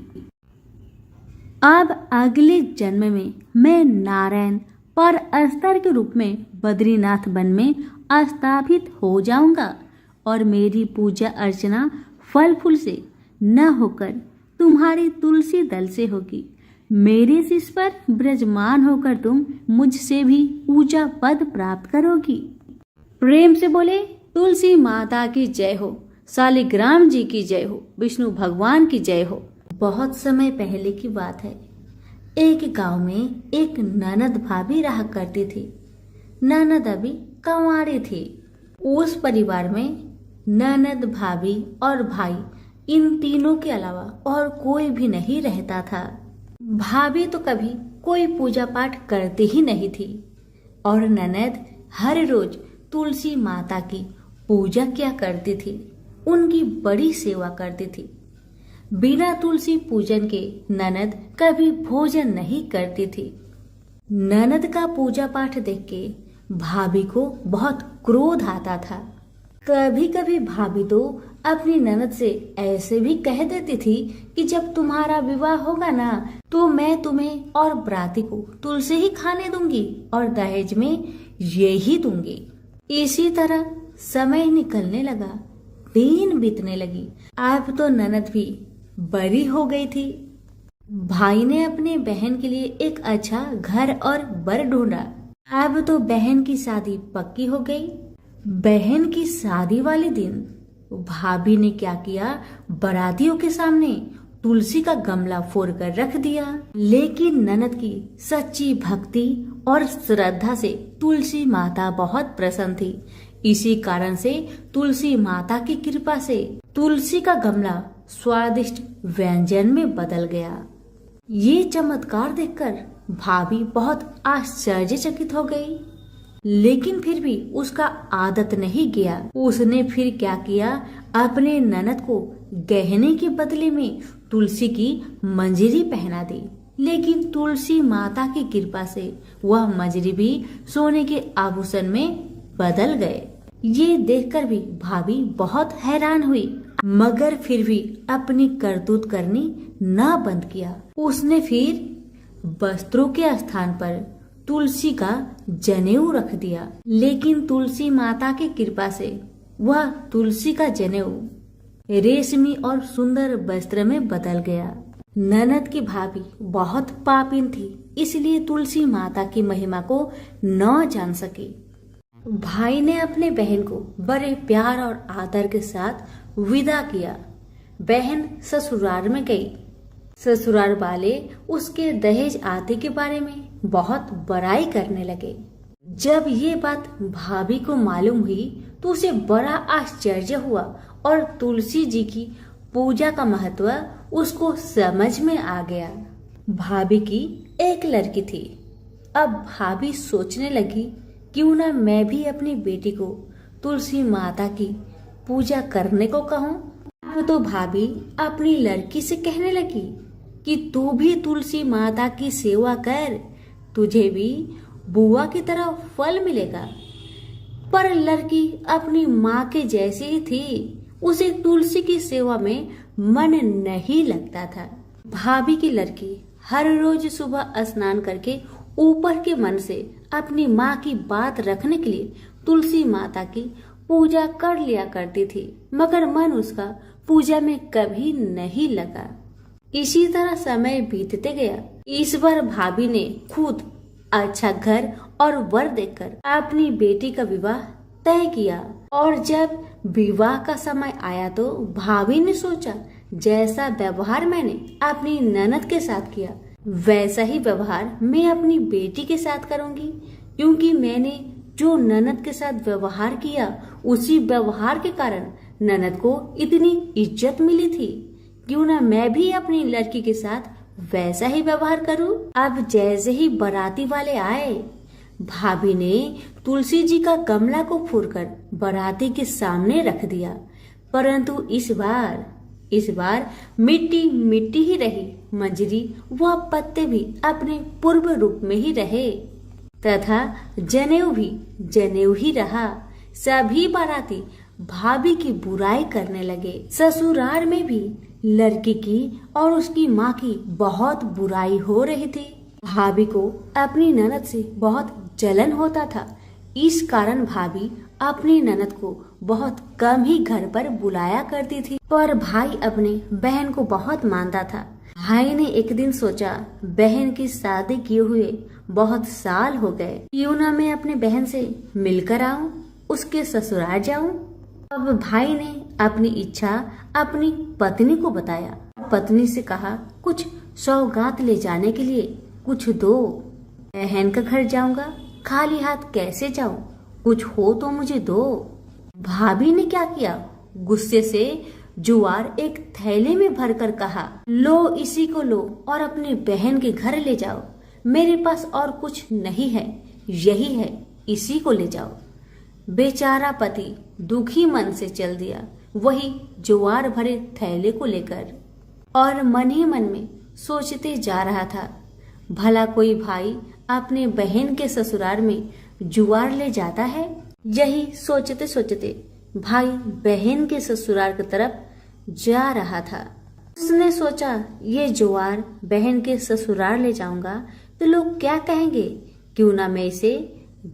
अब अगले जन्म में मैं नारायण पर अस्तर के रूप में बद्रीनाथ वन में स्थापित हो जाऊंगा और मेरी पूजा अर्चना फल फूल से न होकर तुम्हारी तुलसी दल से होगी। मेरे शीश पर विराजमान होकर तुम मुझसे भी ऊंचा पद प्राप्त करोगी। प्रेम से बोले तुलसी माता की जय हो, शालिग्राम जी की जय हो, विष्णु भगवान की जय हो। बहुत समय पहले की बात है। एक गांव में एक ननद भाभी रहा करती थी। ननद अभी कंवारी थी। उस परिवार में ननद, भाभी और भाई, इन तीनों के अलावा और कोई भी नहीं रहता था। भाभी तो कभी कोई पूजा पाठ करती ही नहीं थी और ननद हर रोज तुलसी माता की पूजा किया करती थी, उनकी बड़ी सेवा करती थी। बिना तुलसी पूजन के ननद कभी भोजन नहीं करती थी। ननद का पूजा पाठ देख के भाभी को बहुत क्रोध आता था। कभी कभी भाभी तो अपनी ननद से ऐसे भी कह देती थी कि जब तुम्हारा विवाह होगा ना तो मैं तुम्हें और बराती को तुलसी ही खाने दूंगी और दहेज में यही दूंगी। इसी तरह समय निकलने लगा, दिन बीतने लगी। अब तो ननद भी बड़ी हो गई थी। भाई ने अपने बहन के लिए एक अच्छा घर और बर ढूंढा। अब तो बहन की शादी पक्की हो गई। बहन की शादी वाले दिन भाभी ने क्या किया, बारातियों के सामने तुलसी का गमला फोड़कर रख दिया। लेकिन ननद की सच्ची भक्ति और श्रद्धा से तुलसी माता बहुत प्रसन्न थी। इसी कारण से तुलसी माता की कृपा से तुलसी का गमला स्वादिष्ट व्यंजन में बदल गया। ये चमत्कार देखकर भाभी बहुत आश्चर्यचकित हो गई, लेकिन फिर भी उसका आदत नहीं गया। उसने फिर क्या किया, अपने ननद को गहने के बदले में तुलसी की मंजरी पहना दी। लेकिन तुलसी माता की कृपा से वह मंजरी भी सोने के आभूषण में बदल गए। ये देखकर भी भाभी बहुत हैरान हुई, मगर फिर भी अपनी करतूत करनी न बंद किया। उसने फिर वस्त्रों के स्थान पर तुलसी का जनेऊ रख दिया। लेकिन तुलसी माता की कृपा से वह तुलसी का जनेऊ रेशमी और सुंदर वस्त्र में बदल गया। ननद की भाभी बहुत पापिन थी, इसलिए तुलसी माता की महिमा को न जान सकी। भाई ने अपने बहन को बड़े प्यार और आदर के साथ विदा किया। बहन ससुराल में गई। ससुराल वाले उसके दहेज आदि के बारे में बहुत बड़ाई करने लगे। जब ये बात भाभी को मालूम हुई तो उसे बड़ा आश्चर्य हुआ और तुलसी जी की पूजा का महत्व उसको समझ में आ गया। भाभी की एक लड़की थी। अब भाभी सोचने लगी, क्यों ना मैं भी अपनी बेटी को तुलसी माता की पूजा करने को कहूँ। अब तो भाभी अपनी लड़की से कहने लगी कि तू भी तुलसी माता की सेवा कर, तुझे भी बुआ की तरह फल मिलेगा। पर लड़की अपनी माँ के जैसी ही थी, उसे तुलसी की सेवा में मन नहीं लगता था। भाभी की लड़की हर रोज सुबह स्नान करके ऊपर के मन से अपनी माँ की बात रखने के लिए तुलसी माता की पूजा कर लिया करती थी, मगर मन उसका पूजा में कभी नहीं लगा। इसी तरह समय बीतते गया। इस बार भाभी ने खुद अच्छा घर और वर देखकर अपनी बेटी का विवाह तय किया। और जब विवाह का समय आया तो भाभी ने सोचा, जैसा व्यवहार मैंने अपनी ननद के साथ किया वैसा ही व्यवहार मैं अपनी बेटी के साथ करूंगी, क्योंकि मैंने जो ननद के साथ व्यवहार किया उसी व्यवहार के कारण ननद को इतनी इज्जत मिली थी। क्यों ना मैं भी अपनी लड़की के साथ वैसा ही व्यवहार करूं। अब जैसे ही बाराती वाले आए, भाभी ने तुलसी जी का गमला को फोड़कर बाराती के सामने रख दिया, परंतु इस बार मिट्टी मिट्टी ही रही। मंजरी व पत्ते भी अपने पूर्व रूप में ही रहे तथा जनेऊ भी जनेऊ ही रहा। सभी बाराती भाभी की बुराई करने लगे। ससुराल में भी लड़की की और उसकी माँ की बहुत बुराई हो रही थी। भाभी को अपनी ननद से बहुत जलन होता था। इस कारण भाभी अपनी ननद को बहुत कम ही घर पर बुलाया करती थी। पर भाई अपने बहन को बहुत मानता था। भाई ने एक दिन सोचा, बहन की शादी किए हुए बहुत साल हो गए, क्यों ना मैं अपने बहन से मिलकर आऊं, उसके ससुराल जाऊं। अब भाई ने अपनी इच्छा अपनी पत्नी को बताया। पत्नी से कहा, कुछ सौगात ले जाने के लिए कुछ दो। बहन का घर जाऊंगा, खाली हाथ कैसे जाऊं, कुछ हो तो मुझे दो। भाभी ने क्या किया, गुस्से से जुआर एक थैले में भरकर कहा, लो इसी को लो और अपनी बहन के घर ले जाओ। मेरे पास और कुछ नहीं है, यही है, इसी को ले जाओ। बेचारा पति दुखी मन से चल दिया वही जुआर भरे थैले को लेकर, और मन ही मन में सोचते जा रहा था, भला कोई भाई अपने बहन के ससुराल में जुआर ले जाता है। यही सोचते सोचते भाई बहन के ससुराल की तरफ जा रहा था। उसने सोचा, ये जुआर बहन के ससुराल ले जाऊंगा तो लोग क्या कहेंगे, क्यों ना मैं इसे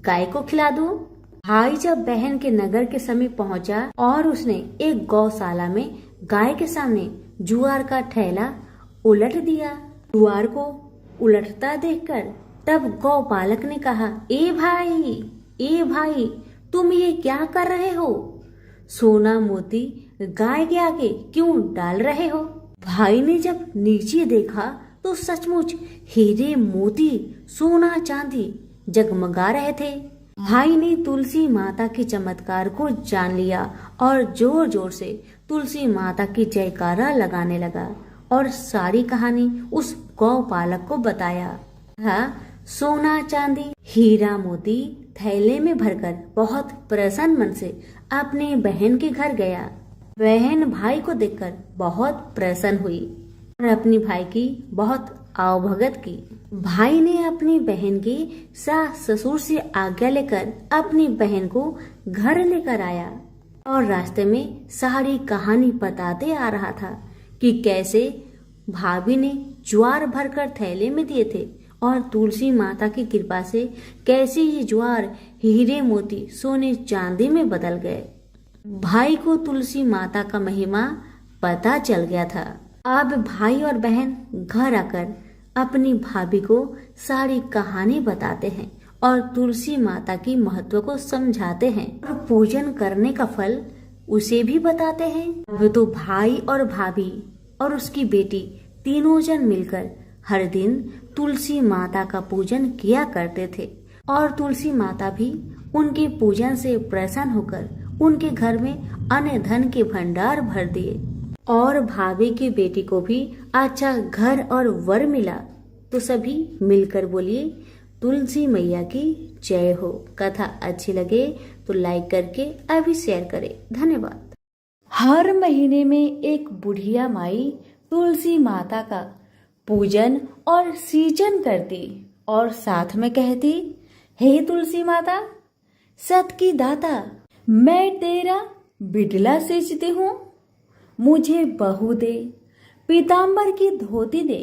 गाय को खिला दूं। भाई जब बहन के नगर के समीप पहुंचा और उसने एक गौशाला में गाय के सामने जुआर का थैला उलट दिया। जुआर को उलटता देखकर तब गौपालक ने कहा, ए भाई तुम ये क्या कर रहे हो, सोना मोती गाय के आगे क्यों डाल रहे हो। भाई ने जब नीचे देखा तो सचमुच हीरे मोती सोना चांदी जगमगा रहे थे। भाई ने तुलसी माता के चमत्कार को जान लिया और जोर जोर से तुलसी माता की जयकारा लगाने लगा और सारी कहानी उस गौपालक को बताया। सोना चांदी हीरा मोती थैले में भरकर बहुत प्रसन्न मन से अपने बहन के घर गया। बहन भाई को देखकर बहुत प्रसन्न हुई और अपनी भाई की बहुत आवभगत की। भाई ने अपनी बहन के सास ससुर से आज्ञा लेकर अपनी बहन को घर लेकर आया और रास्ते में सारी कहानी बताते आ रहा था कि कैसे भाभी ने ज्वार भरकर थैले में दिए थे और तुलसी माता की कृपा से कैसे ये ज्वार हीरे मोती सोने चांदी में बदल गए। भाई को तुलसी माता का महिमा पता चल गया था। अब भाई और बहन घर आकर अपनी भाभी को सारी कहानी बताते हैं और तुलसी माता की महत्व को समझाते हैं और पूजन करने का फल उसे भी बताते हैं। अब तो भाई और भाभी और उसकी बेटी तीनों जन मिलकर हर दिन तुलसी माता का पूजन किया करते थे और तुलसी माता भी उनके पूजन से प्रसन्न होकर उनके घर में अन्न धन के भंडार भर दिए और भाभी की बेटी को भी अच्छा घर और वर मिला। तो सभी मिलकर बोलिए, तुलसी मैया की जय हो। कथा अच्छी लगे तो लाइक करके अभी शेयर करें। धन्यवाद। हर महीने में एक बुढ़िया माई तुलसी माता का पूजन और सींचन करती और साथ में कहती, हे तुलसी माता सत की दाता, मैं तेरा बिडला सींचती हूँ, मुझे बहू दे, पीताम्बर की धोती दे,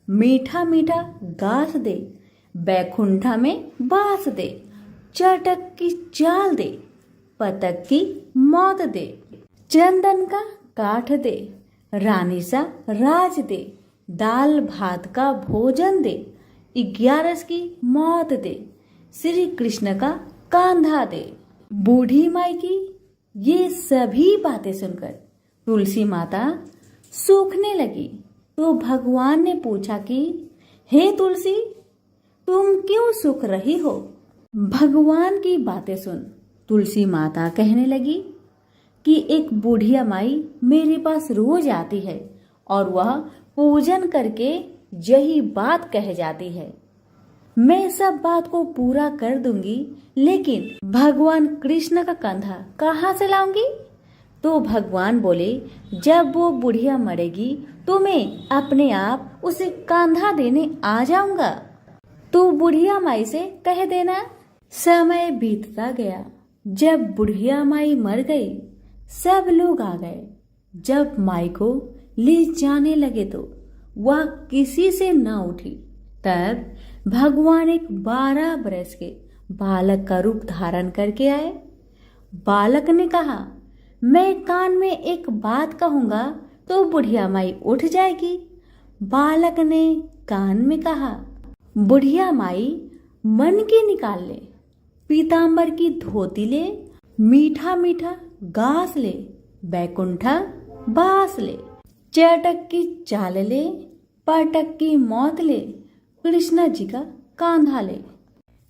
मीठा मीठा घास दे, बैकुंठा में बास दे, चटक की चाल दे, पतक की मौत दे, चंदन का काठ दे, रानी सा राज दे, दाल भात का भोजन दे, 11 की मौत दे, श्री कृष्ण का कांधा दे। बूढ़ी माई की ये सभी बातें सुनकर तुलसी माता सूखने लगी। तो भगवान ने पूछा कि हे तुलसी, तुम क्यों सूख रही हो? भगवान की बातें सुन तुलसी माता कहने लगी कि एक बुढ़िया माई मेरे पास रोज आती है और वह पूजन करके यही बात कह जाती है। मैं सब बात को पूरा कर दूंगी, लेकिन भगवान कृष्ण का कंधा कहाँ से लाऊंगी? तो भगवान बोले, जब वो बुढ़िया मरेगी तो मैं अपने आप उसे कंधा देने आ जाऊंगा। तो बुढ़िया माई से कह देना। समय बीतता गया। जब बुढ़िया माई मर गई, सब लोग आ गए। जब माई को ले जाने लगे तो वह किसी से न उठी। तब भगवान एक 12 बरस के बालक का रूप धारण करके आए। बालक ने कहा, मैं कान में एक बात कहूंगा तो बुढ़िया माई उठ जाएगी। बालक ने कान में कहा, बुढ़िया माई मन की निकाल ले, पीतांबर की धोती ले, मीठा मीठा घास ले, बैकुंठा बास ले, चटक की चाल ले, पटक की मौत ले, कृष्णा जी का कांधा ले।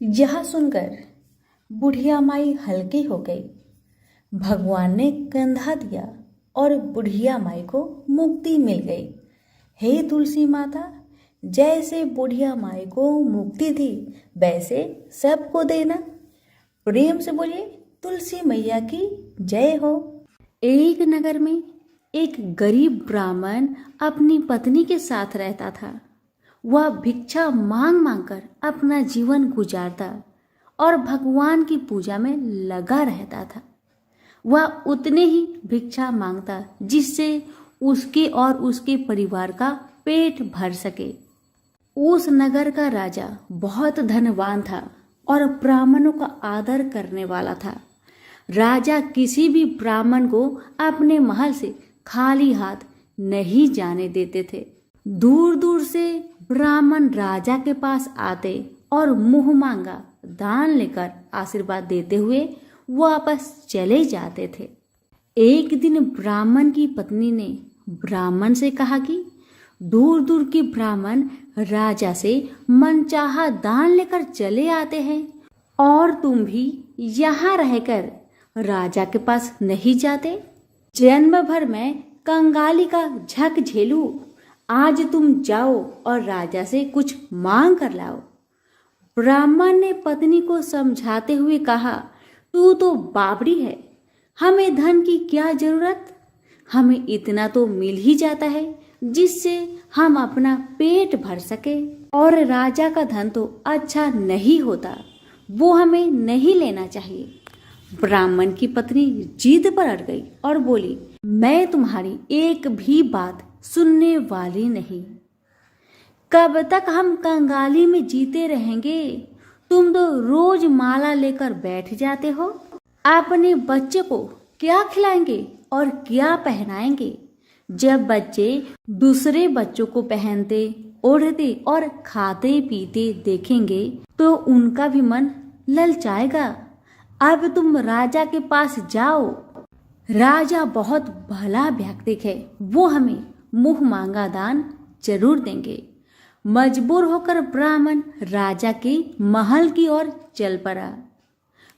यह सुनकर बुढ़िया माई हल्की हो गई। भगवान ने कंधा दिया और बुढ़िया माई को मुक्ति मिल गई। हे तुलसी माता, जैसे बुढ़िया माई को मुक्ति दी वैसे सबको देना। प्रेम से बोलिए तुलसी मैया की जय हो। एक नगर में एक गरीब ब्राह्मण अपनी पत्नी के साथ रहता था। वह भिक्षा मांग मांग कर अपना जीवन गुजारता और भगवान की पूजा में लगा रहता था। वह उतने ही भिक्षा मांगता जिससे उसके और उसके परिवार का पेट भर सके। उस नगर का राजा बहुत धनवान था और ब्राह्मणों का आदर करने वाला था। राजा किसी भी ब्राह्मण को अपने महल से खाली हाथ नहीं जाने देते थे। दूर दूर से ब्राह्मण राजा के पास आते और मुंह मांगा दान लेकर आशीर्वाद देते हुए वापस चले जाते थे। एक दिन ब्राह्मण की पत्नी ने ब्राह्मण से कहा कि दूर दूर के ब्राह्मण राजा से मनचाहा दान लेकर चले आते हैं और तुम भी यहाँ रहकर राजा के पास नहीं जाते। जन्म भर में कंगाली का झक झेलूं, आज तुम जाओ और राजा से कुछ मांग कर लाओ। ब्राह्मण ने पत्नी को समझाते हुए कहा, तू तो बावड़ी है, हमें धन की क्या जरूरत? हमें इतना तो मिल ही जाता है जिससे हम अपना पेट भर सके, और राजा का धन तो अच्छा नहीं होता, वो हमें नहीं लेना चाहिए। ब्राह्मण की पत्नी जिद पर अड़ गई और बोली, मैं तुम्हारी एक भी बात सुनने वाली नहीं। कब तक हम कंगाली में जीते रहेंगे? तुम तो रोज माला लेकर बैठ जाते हो। अपने बच्चे को क्या खिलाएंगे और क्या पहनाएंगे? जब बच्चे दूसरे बच्चों को पहनते, ओढ़ते और खाते पीते देखेंगे तो उनका भी मन ललचाएगा। अब तुम राजा के पास जाओ। राजा बहुत भला व्यक्ति है, वो हमें मुंह मांगा दान जरूर देंगे। मजबूर होकर ब्राह्मण राजा के महल की ओर चल पड़ा,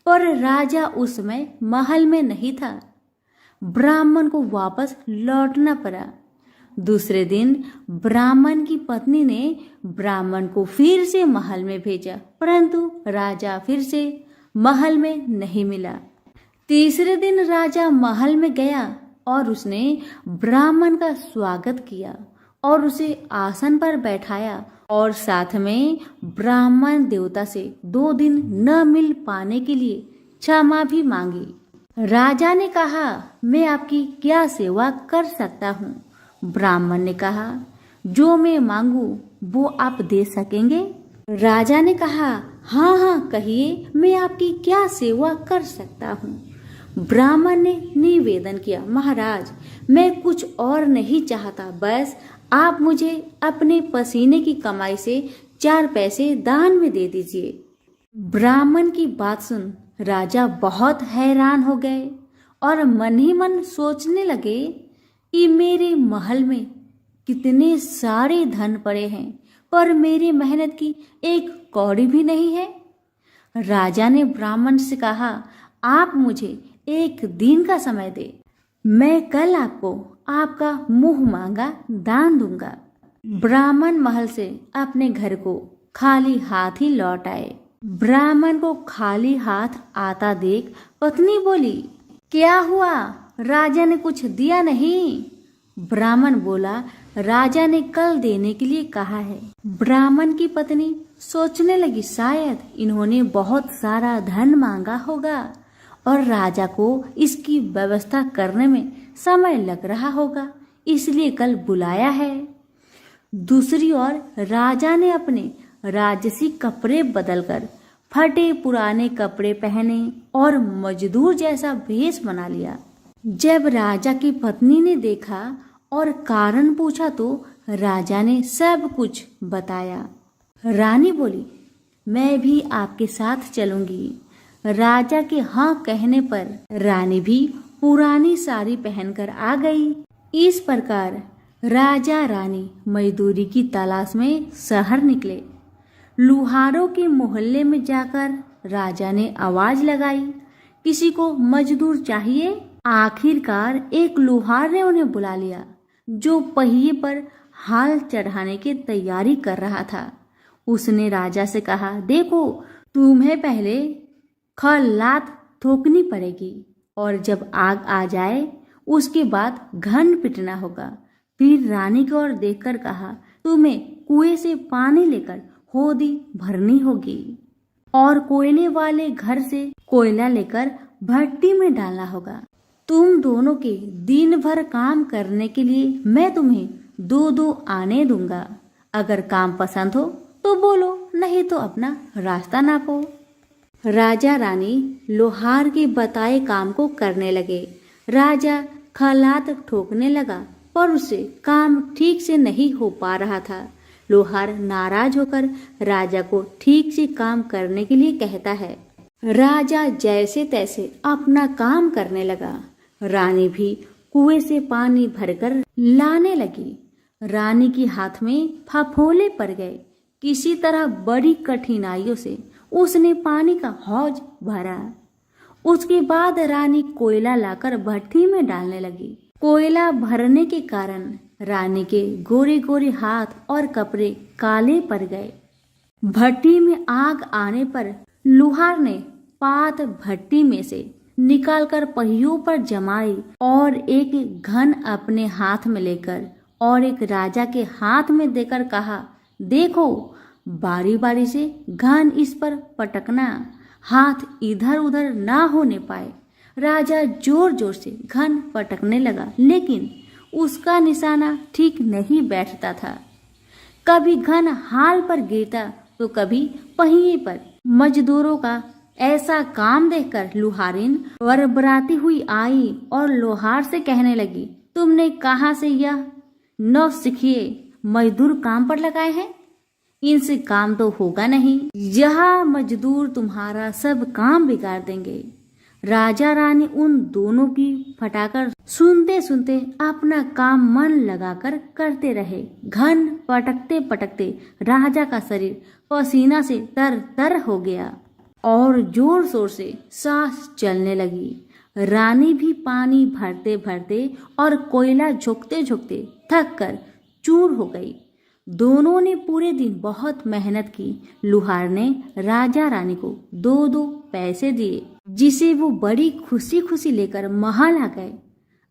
पर राजा उस समय महल में नहीं था। ब्राह्मण को वापस लौटना पड़ा। दूसरे दिन ब्राह्मण की पत्नी ने ब्राह्मण को फिर से महल में भेजा, परंतु राजा फिर से महल में नहीं मिला। तीसरे दिन राजा महल में गया और उसने ब्राह्मण का स्वागत किया और उसे आसन पर बैठाया और साथ में ब्राह्मण देवता से 2 दिन न मिल पाने के लिए क्षमा भी मांगी। राजा ने कहा, मैं आपकी क्या सेवा कर सकता हूँ? ब्राह्मण ने कहा, जो मैं मांगू वो आप दे सकेंगे? राजा ने कहा, हाँ हाँ कहिए, मैं आपकी क्या सेवा कर सकता हूँ? ब्राह्मण ने निवेदन किया, महाराज मैं कुछ और नहीं चाहता, बस आप मुझे अपने पसीने की कमाई से 4 पैसे दान में दे दीजिए। ब्राह्मण की बात सुन राजा बहुत हैरान हो गए और मन ही मन सोचने लगे कि मेरे महल में कितने सारे धन पड़े हैं, पर मेरी मेहनत की एक कौड़ी भी नहीं है। राजा ने ब्राह्मण से कहा, आप मुझे 1 दिन का समय दे, मैं कल आपको आपका मुंह मांगा दान दूंगा। ब्राह्मण महल से अपने घर को खाली हाथ ही लौट आए। ब्राह्मण को खाली हाथ आता देख पत्नी बोली, क्या हुआ, राजा ने कुछ दिया नहीं? ब्राह्मण बोला, राजा ने कल देने के लिए कहा है। ब्राह्मण की पत्नी सोचने लगी, शायद इन्होंने बहुत सारा धन मांगा होगा और राजा को इसकी व्यवस्था करने में समय लग रहा होगा, इसलिए कल बुलाया है। दूसरी ओर राजा ने अपने राजसी कपड़े बदलकर फटे पुराने कपड़े पहने और मजदूर जैसा भेष बना लिया। जब राजा की पत्नी ने देखा और कारण पूछा तो राजा ने सब कुछ बताया। रानी बोली, मैं भी आपके साथ चलूंगी। राजा के हाँ कहने पर रानी भी पुरानी साड़ी पहनकर आ गई। इस प्रकार राजा रानी मजदूरी की तलाश में शहर निकले। लुहारों के मोहल्ले में जाकर राजा ने आवाज लगाई, किसी को मजदूर चाहिए? आखिरकार एक लुहार ने उन्हें बुला लिया, जो पहिए पर हाल चढ़ाने की तैयारी कर रहा था। उसने राजा से कहा, देखो तुम्हें पहले खलात ठोकनी पड़ेगी और जब आग आ जाए उसके बाद घन पिटना होगा। फिर रानी की ओर देखकर कहा, तुम्हें कुएं से पानी लेकर होदी भरनी होगी और कोयले वाले घर से कोयला लेकर भट्टी में डालना होगा। तुम दोनों के दिन भर काम करने के लिए मैं तुम्हें 2-2 आने दूंगा। अगर काम पसंद हो तो बोलो, नहीं तो अपना रास्ता नापो। राजा रानी लोहार के बताए काम को करने लगे। राजा खलात ठोकने लगा पर उसे काम ठीक से नहीं हो पा रहा था। लोहार नाराज होकर राजा को ठीक से काम करने के लिए कहता है। राजा जैसे तैसे अपना काम करने लगा। रानी भी कुएं से पानी भरकर लाने लगी। रानी के हाथ में फफोले पड़ गए। किसी तरह बड़ी कठिनाइयों से उसने पानी का हौज भरा। उसके बाद रानी कोयला लाकर भट्टी में डालने लगी। कोयला भरने के कारण रानी के गोरे गोरे हाथ और कपड़े काले पड़ गए। भट्टी में आग आने पर लुहार ने पात भट्टी में से निकालकर पहियों पर जमाई और एक घन अपने हाथ में लेकर और एक राजा के हाथ में देकर कहा, देखो बारी बारी से घन इस पर पटकना, हाथ इधर उधर ना होने पाए। राजा जोर जोर से घन पटकने लगा, लेकिन उसका निशाना ठीक नहीं बैठता था। कभी घन हाल पर गिरता तो कभी पहिए पर। मजदूरों का ऐसा काम देखकर लुहारिन बरबराती हुई आई और लोहार से कहने लगी, तुमने कहाँ से यह नौसिखिए मजदूर काम पर लगाए हैं? इनसे काम तो होगा नहीं। यह मजदूर तुम्हारा सब काम बिगाड़ देंगे। राजा रानी उन दोनों की फटाकर सुनते सुनते अपना काम मन लगाकर करते रहे। घन पटकते पटकते राजा का शरीर पसीना से तर तर हो गया और जोर शोर से सांस चलने लगी। रानी भी पानी भरते भरते और कोयला झोंकते झोंकते थक कर चूर हो गई। दोनों ने पूरे दिन बहुत मेहनत की। लुहार ने राजा रानी को 2-2 पैसे दिए, जिसे वो बड़ी खुशी खुशी लेकर महल आ गए।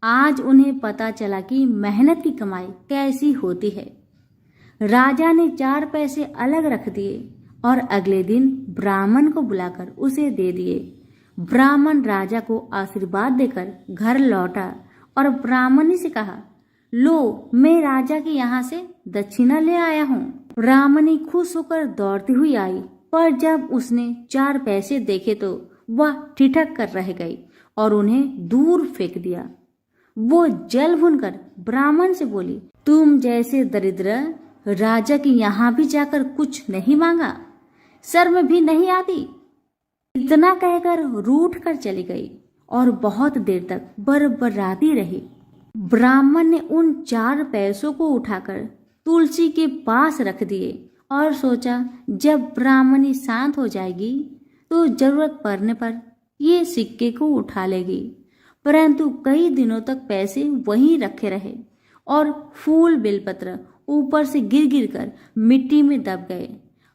आज उन्हें पता चला कि मेहनत की कमाई कैसी होती है। राजा ने 4 पैसे अलग रख दिए और अगले दिन ब्राह्मण को बुलाकर उसे दे दिए। ब्राह्मण राजा को आशीर्वाद देकर घर लौटा और ब्राह्मणी से कहा, लो मैं राजा के यहाँ से दक्षिणा ले आया हूँ। ब्राह्मणी खुश होकर दौड़ती हुई आई, पर जब उसने 4 पैसे देखे तो वह ठिठक कर रह गई और उन्हें दूर फेंक दिया। वो जल भूनकर ब्राह्मण से बोली, तुम जैसे दरिद्र राजा के यहाँ भी जाकर कुछ नहीं मांगा, शर्म भी नहीं आती। इतना कहकर रूठ कर चली गई और बहुत देर तक बरबराती रही। ब्राह्मण ने उन 4 पैसों को उठाकर तुलसी के पास रख दिए और सोचा जब ब्राह्मणी शांत हो जाएगी तो जरूरत पड़ने पर ये सिक्के को उठा लेगी। परंतु कई दिनों तक पैसे वहीं रखे रहे और फूल बेलपत्र ऊपर से गिर गिर कर मिट्टी में दब गए।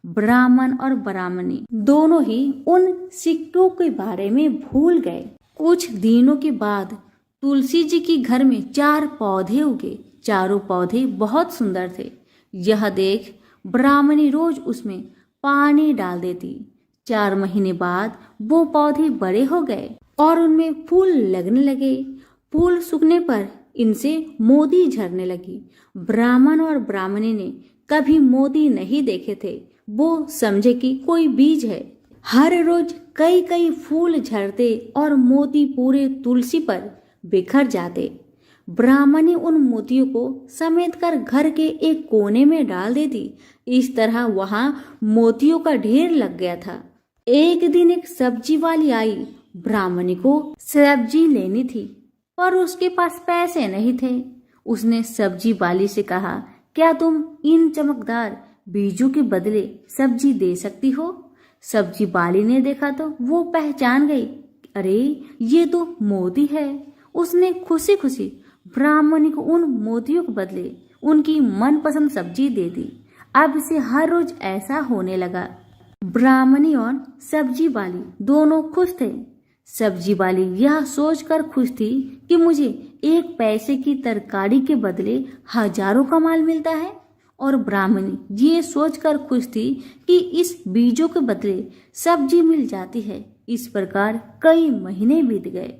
ब्राह्मण और ब्राह्मणी दोनों ही उन सिक्कों के बारे में भूल गए। कुछ दिनों के बाद तुलसी जी के घर में 4 पौधे उगे। चारों पौधे बहुत सुंदर थे। यह देख ब्राह्मणी रोज उसमें पानी डाल देती। 4 महीने बाद वो पौधे बड़े हो गए और उनमें फूल लगने लगे। फूल सूखने पर इनसे मोती झरने लगी। ब्राह्मण और ब्राह्मणी ने कभी मोती नहीं देखे थे। वो समझे कि कोई बीज है। हर रोज कई कई फूल झरते और मोती पूरे तुलसी पर बिखर जाते। ब्राह्मणी उन मोतियों को समेट कर घर के एक कोने में डाल देती। इस तरह वहां मोतियों का ढेर लग गया था। एक दिन एक सब्जी वाली आई। ब्राह्मणी को सब्जी लेनी थी पर उसके पास पैसे नहीं थे। उसने सब्जी वाली से कहा, क्या तुम इन चमकदार बीजों के बदले सब्जी दे सकती हो? सब्जी वाली ने देखा तो वो पहचान गई, अरे ये तो मोती है। उसने खुशी खुशी ब्राह्मणी को उन मोतियों के बदले उनकी मनपसंद सब्जी दे दी। अब से हर रोज ऐसा होने लगा। ब्राह्मणी और सब्जी वाली दोनों खुश थे। सब्जी वाली यह सोचकर खुश थी कि मुझे 1 पैसे की तरकारी के बदले हजारों का माल मिलता है, और ब्राह्मणी ये सोचकर खुश थी कि इस बीजों के बदले सब्जी मिल जाती है। इस प्रकार कई महीने बीत गए।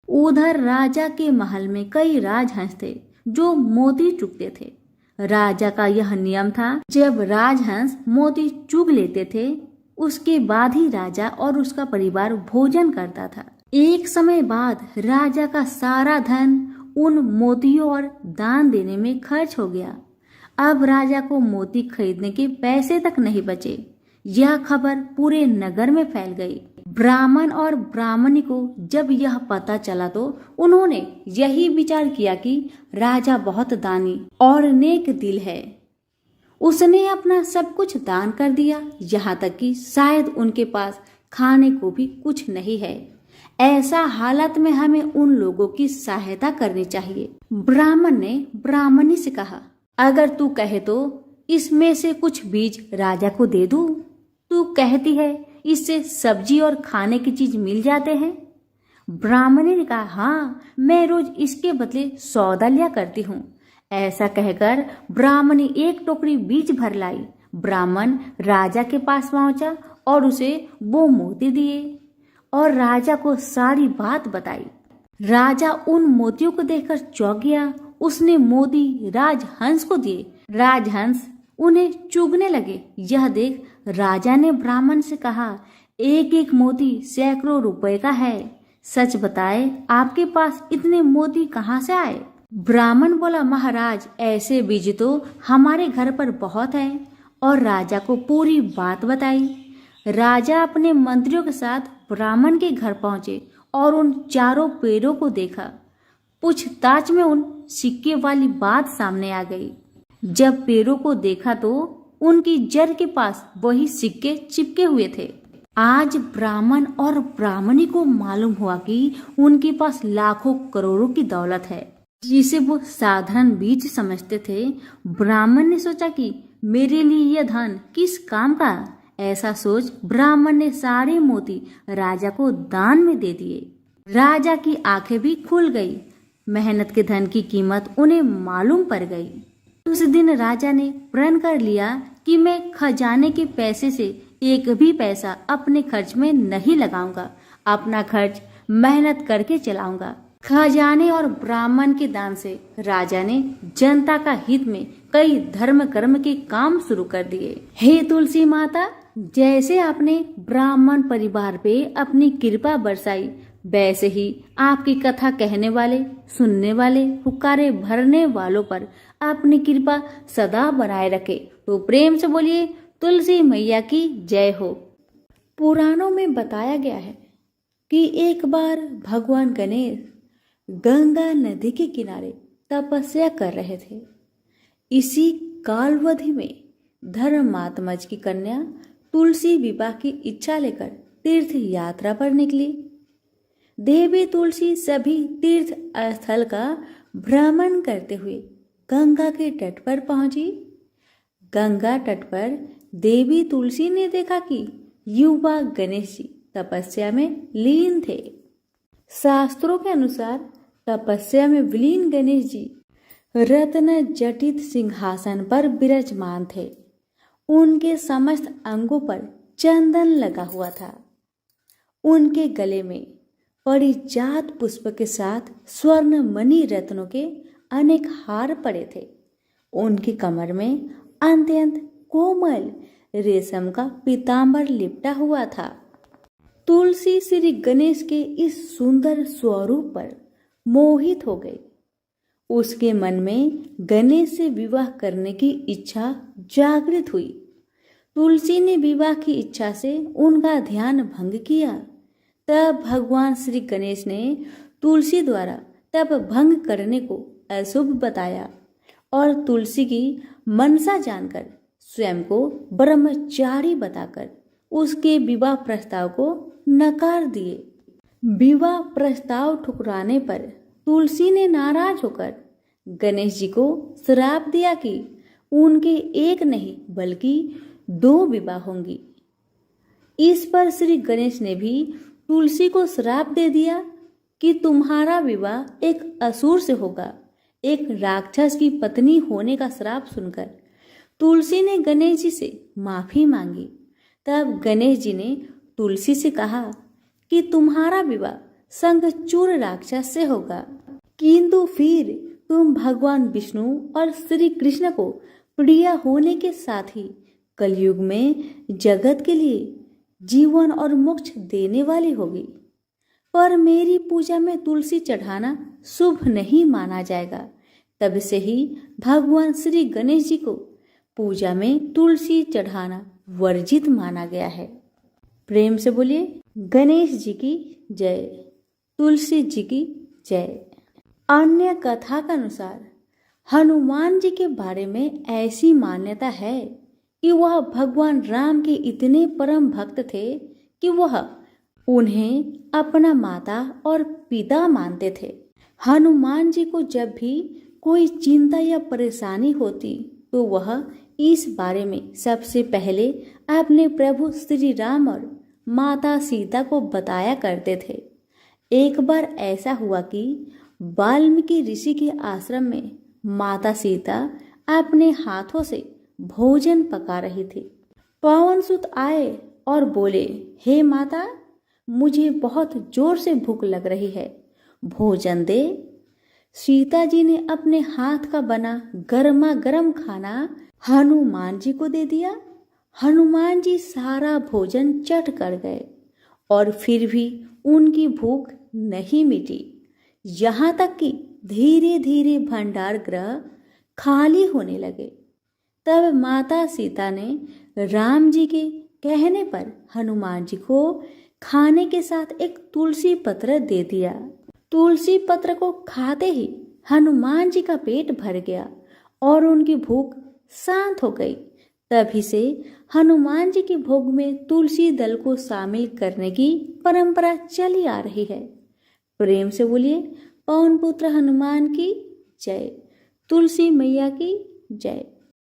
उधर राजा के महल में कई राजहंस थे जो मोती चुगते थे। राजा का यह नियम था, जब राजहंस मोती चुग लेते थे उसके बाद ही राजा और उसका परिवार भोजन करता था। एक समय बाद राजा का सारा धन उन मोतियों और दान देने में खर्च हो गया। अब राजा को मोती खरीदने के पैसे तक नहीं बचे। यह खबर पूरे नगर में फैल गई। ब्राह्मण और ब्राह्मणी को जब यह पता चला तो उन्होंने यही विचार किया कि राजा बहुत दानी और नेक दिल है। उसने अपना सब कुछ दान कर दिया, यहाँ तक कि शायद उनके पास खाने को भी कुछ नहीं है। ऐसा हालत में हमें उन लोगों की सहायता करनी चाहिए। ब्राह्मण ने ब्राह्मणी से कहा, अगर तू कहे तो इसमें से कुछ बीज राजा को दे दूं। तू कहती है इससे सब्जी और खाने की चीज मिल जाते हैं। ब्राह्मणी ने कहा, हाँ, मैं रोज इसके बदले सौदा लिया करती हूँ। ऐसा कहकर ब्राह्मणी 1 टोकरी बीज भर लाई। ब्राह्मण राजा के पास पहुंचा और उसे वो मोती दिए और राजा को सारी बात बताई। राजा उन मोतियों को देखकर चौंक गया। उसने मोती राजहंस को दिए। राजहंस उन्हें चुगने लगे। यह देख राजा ने ब्राह्मण से कहा, 1-1 मोती सैकड़ों रुपए का है। सच बताए आपके पास इतने मोती कहाँ से आए? ब्राह्मण बोला, महाराज, ऐसे बीज तो हमारे घर पर बहुत है। और राजा को पूरी बात बताई। राजा अपने मंत्रियों के साथ ब्राह्मण के घर पहुंचे और उन 4 पेड़ों को देखा। पूछताछ में उन सिक्के वाली बात सामने आ गई। जब पेड़ों को देखा तो उनकी जड़ के पास वही सिक्के चिपके हुए थे। आज ब्राह्मण और ब्राह्मणी को मालूम हुआ कि उनके पास लाखों करोड़ों की दौलत है, जिसे वो साधारण बीज समझते थे। ब्राह्मण ने सोचा कि मेरे लिए यह धन किस काम का। ऐसा सोच ब्राह्मण ने सारे मोती राजा को दान में दे दिए। राजा की आंखें भी खुल गई। मेहनत के धन की कीमत उन्हें मालूम पड़ गई। उस दिन राजा ने प्रण कर लिया कि मैं खजाने के पैसे से 1 भी पैसा अपने खर्च में नहीं लगाऊंगा। अपना खर्च मेहनत करके चलाऊंगा। खजाने और ब्राह्मण के दान से राजा ने जनता का हित में कई धर्म कर्म के काम शुरू कर दिए। हे तुलसी माता, जैसे आपने ब्राह्मण परिवार पे अपनी कृपा बरसाई, वैसे ही आपकी कथा कहने वाले, सुनने वाले, हुक्कारे भरने वालों पर अपनी कृपा सदा बनाए रखे। तो प्रेम से बोलिए तुलसी मैया की जय हो। पुराणों में बताया गया है कि एक बार भगवान गणेश गंगा नदी के किनारे तपस्या कर रहे थे। इसी कालावधि में धर्मात्मज की कन्या तुलसी विवाह की इच्छा लेकर तीर्थ यात्रा पर निकली। देवी तुलसी सभी तीर्थ स्थल का भ्रमण करते हुए गंगा के तट पर पहुंची। गंगा तट पर देवी तुलसी ने देखा कि युवा गणेश जी तपस्या में लीन थे। शास्त्रों के अनुसार तपस्या में विलीन गणेश जी रत्न जटित सिंहासन पर विराजमान थे। उनके समस्त अंगों पर चंदन लगा हुआ था। उनके गले में परिजात पुष्प के साथ स्वर्ण मणि रत्नों के अनेक हार पड़े थे। उनकी कमर में अत्यंत कोमल रेशम का पीतांबर लिपटा हुआ था। तुलसी श्री गणेश के इस सुंदर स्वरूप पर मोहित हो गई। उसके मन में गणेश से विवाह करने की इच्छा जागृत हुई। तुलसी ने विवाह की इच्छा से उनका ध्यान भंग किया। तब भगवान श्री गणेश ने तुलसी द्वारा तप भंग करने को अशुभ बताया और तुलसी की मनसा जानकर स्वयं को ब्रह्मचारी बताकर उसके विवाह प्रस्ताव को नकार दिए। विवाह प्रस्ताव ठुकराने पर तुलसी ने नाराज होकर गणेश जी को श्राप दिया कि उनके एक नहीं बल्कि 2 विवाह होंगी। इस पर श्री गणेश ने भी तुलसी को श्राप दे दिया कि तुम्हारा विवाह एक असुर से होगा। एक राक्षस की पत्नी होने का श्राप सुनकर तुलसी ने गणेश जी से माफी मांगी। तब गणेश जी ने तुलसी से कहा कि तुम्हारा विवाह शंखचूड़ राक्षस से होगा, किंतु फिर तुम भगवान विष्णु और श्री कृष्ण को प्रिय होने के साथ ही कलयुग में जगत के लिए जीवन और मोक्ष देने वाली होगी। पर मेरी पूजा में तुलसी चढ़ाना शुभ नहीं माना जाएगा। तब से ही भगवान श्री गणेश जी को पूजा में तुलसी चढ़ाना वर्जित माना गया है। प्रेम से बोलिए गणेश जी की जय, तुलसी जी की जय। अन्य कथा के अनुसार हनुमान जी के बारे में ऐसी मान्यता है कि वह भगवान राम के इतने परम भक्त थे कि वह उन्हें अपना माता और पिता मानते थे। हनुमान जी को जब भी कोई चिंता या परेशानी होती तो वह इस बारे में सबसे पहले अपने प्रभु श्री राम और माता सीता को बताया करते थे। एक बार ऐसा हुआ कि वाल्मीकि ऋषि के आश्रम में माता सीता अपने हाथों से भोजन पका रही थी। पवन सुत आए और बोले, हे माता, मुझे बहुत जोर से भूख लग रही है, भोजन दे। सीता जी ने अपने हाथ का बना गर्मा गर्म खाना हनुमान जी को दे दिया। हनुमान जी सारा भोजन चट कर गए और फिर भी उनकी भूख नहीं मिटी। यहाँ तक कि धीरे धीरे भंडार गृह खाली होने लगे। तब माता सीता ने राम जी के कहने पर हनुमान जी को खाने के साथ एक तुलसी पत्र दे दिया। तुलसी पत्र को खाते ही हनुमान जी का पेट भर गया और उनकी भूख शांत हो गई। तभी से हनुमान जी के भोग में तुलसी दल को शामिल करने की परंपरा चली आ रही है। प्रेम से बोलिए पवन पुत्र हनुमान की जय, तुलसी मैया की जय।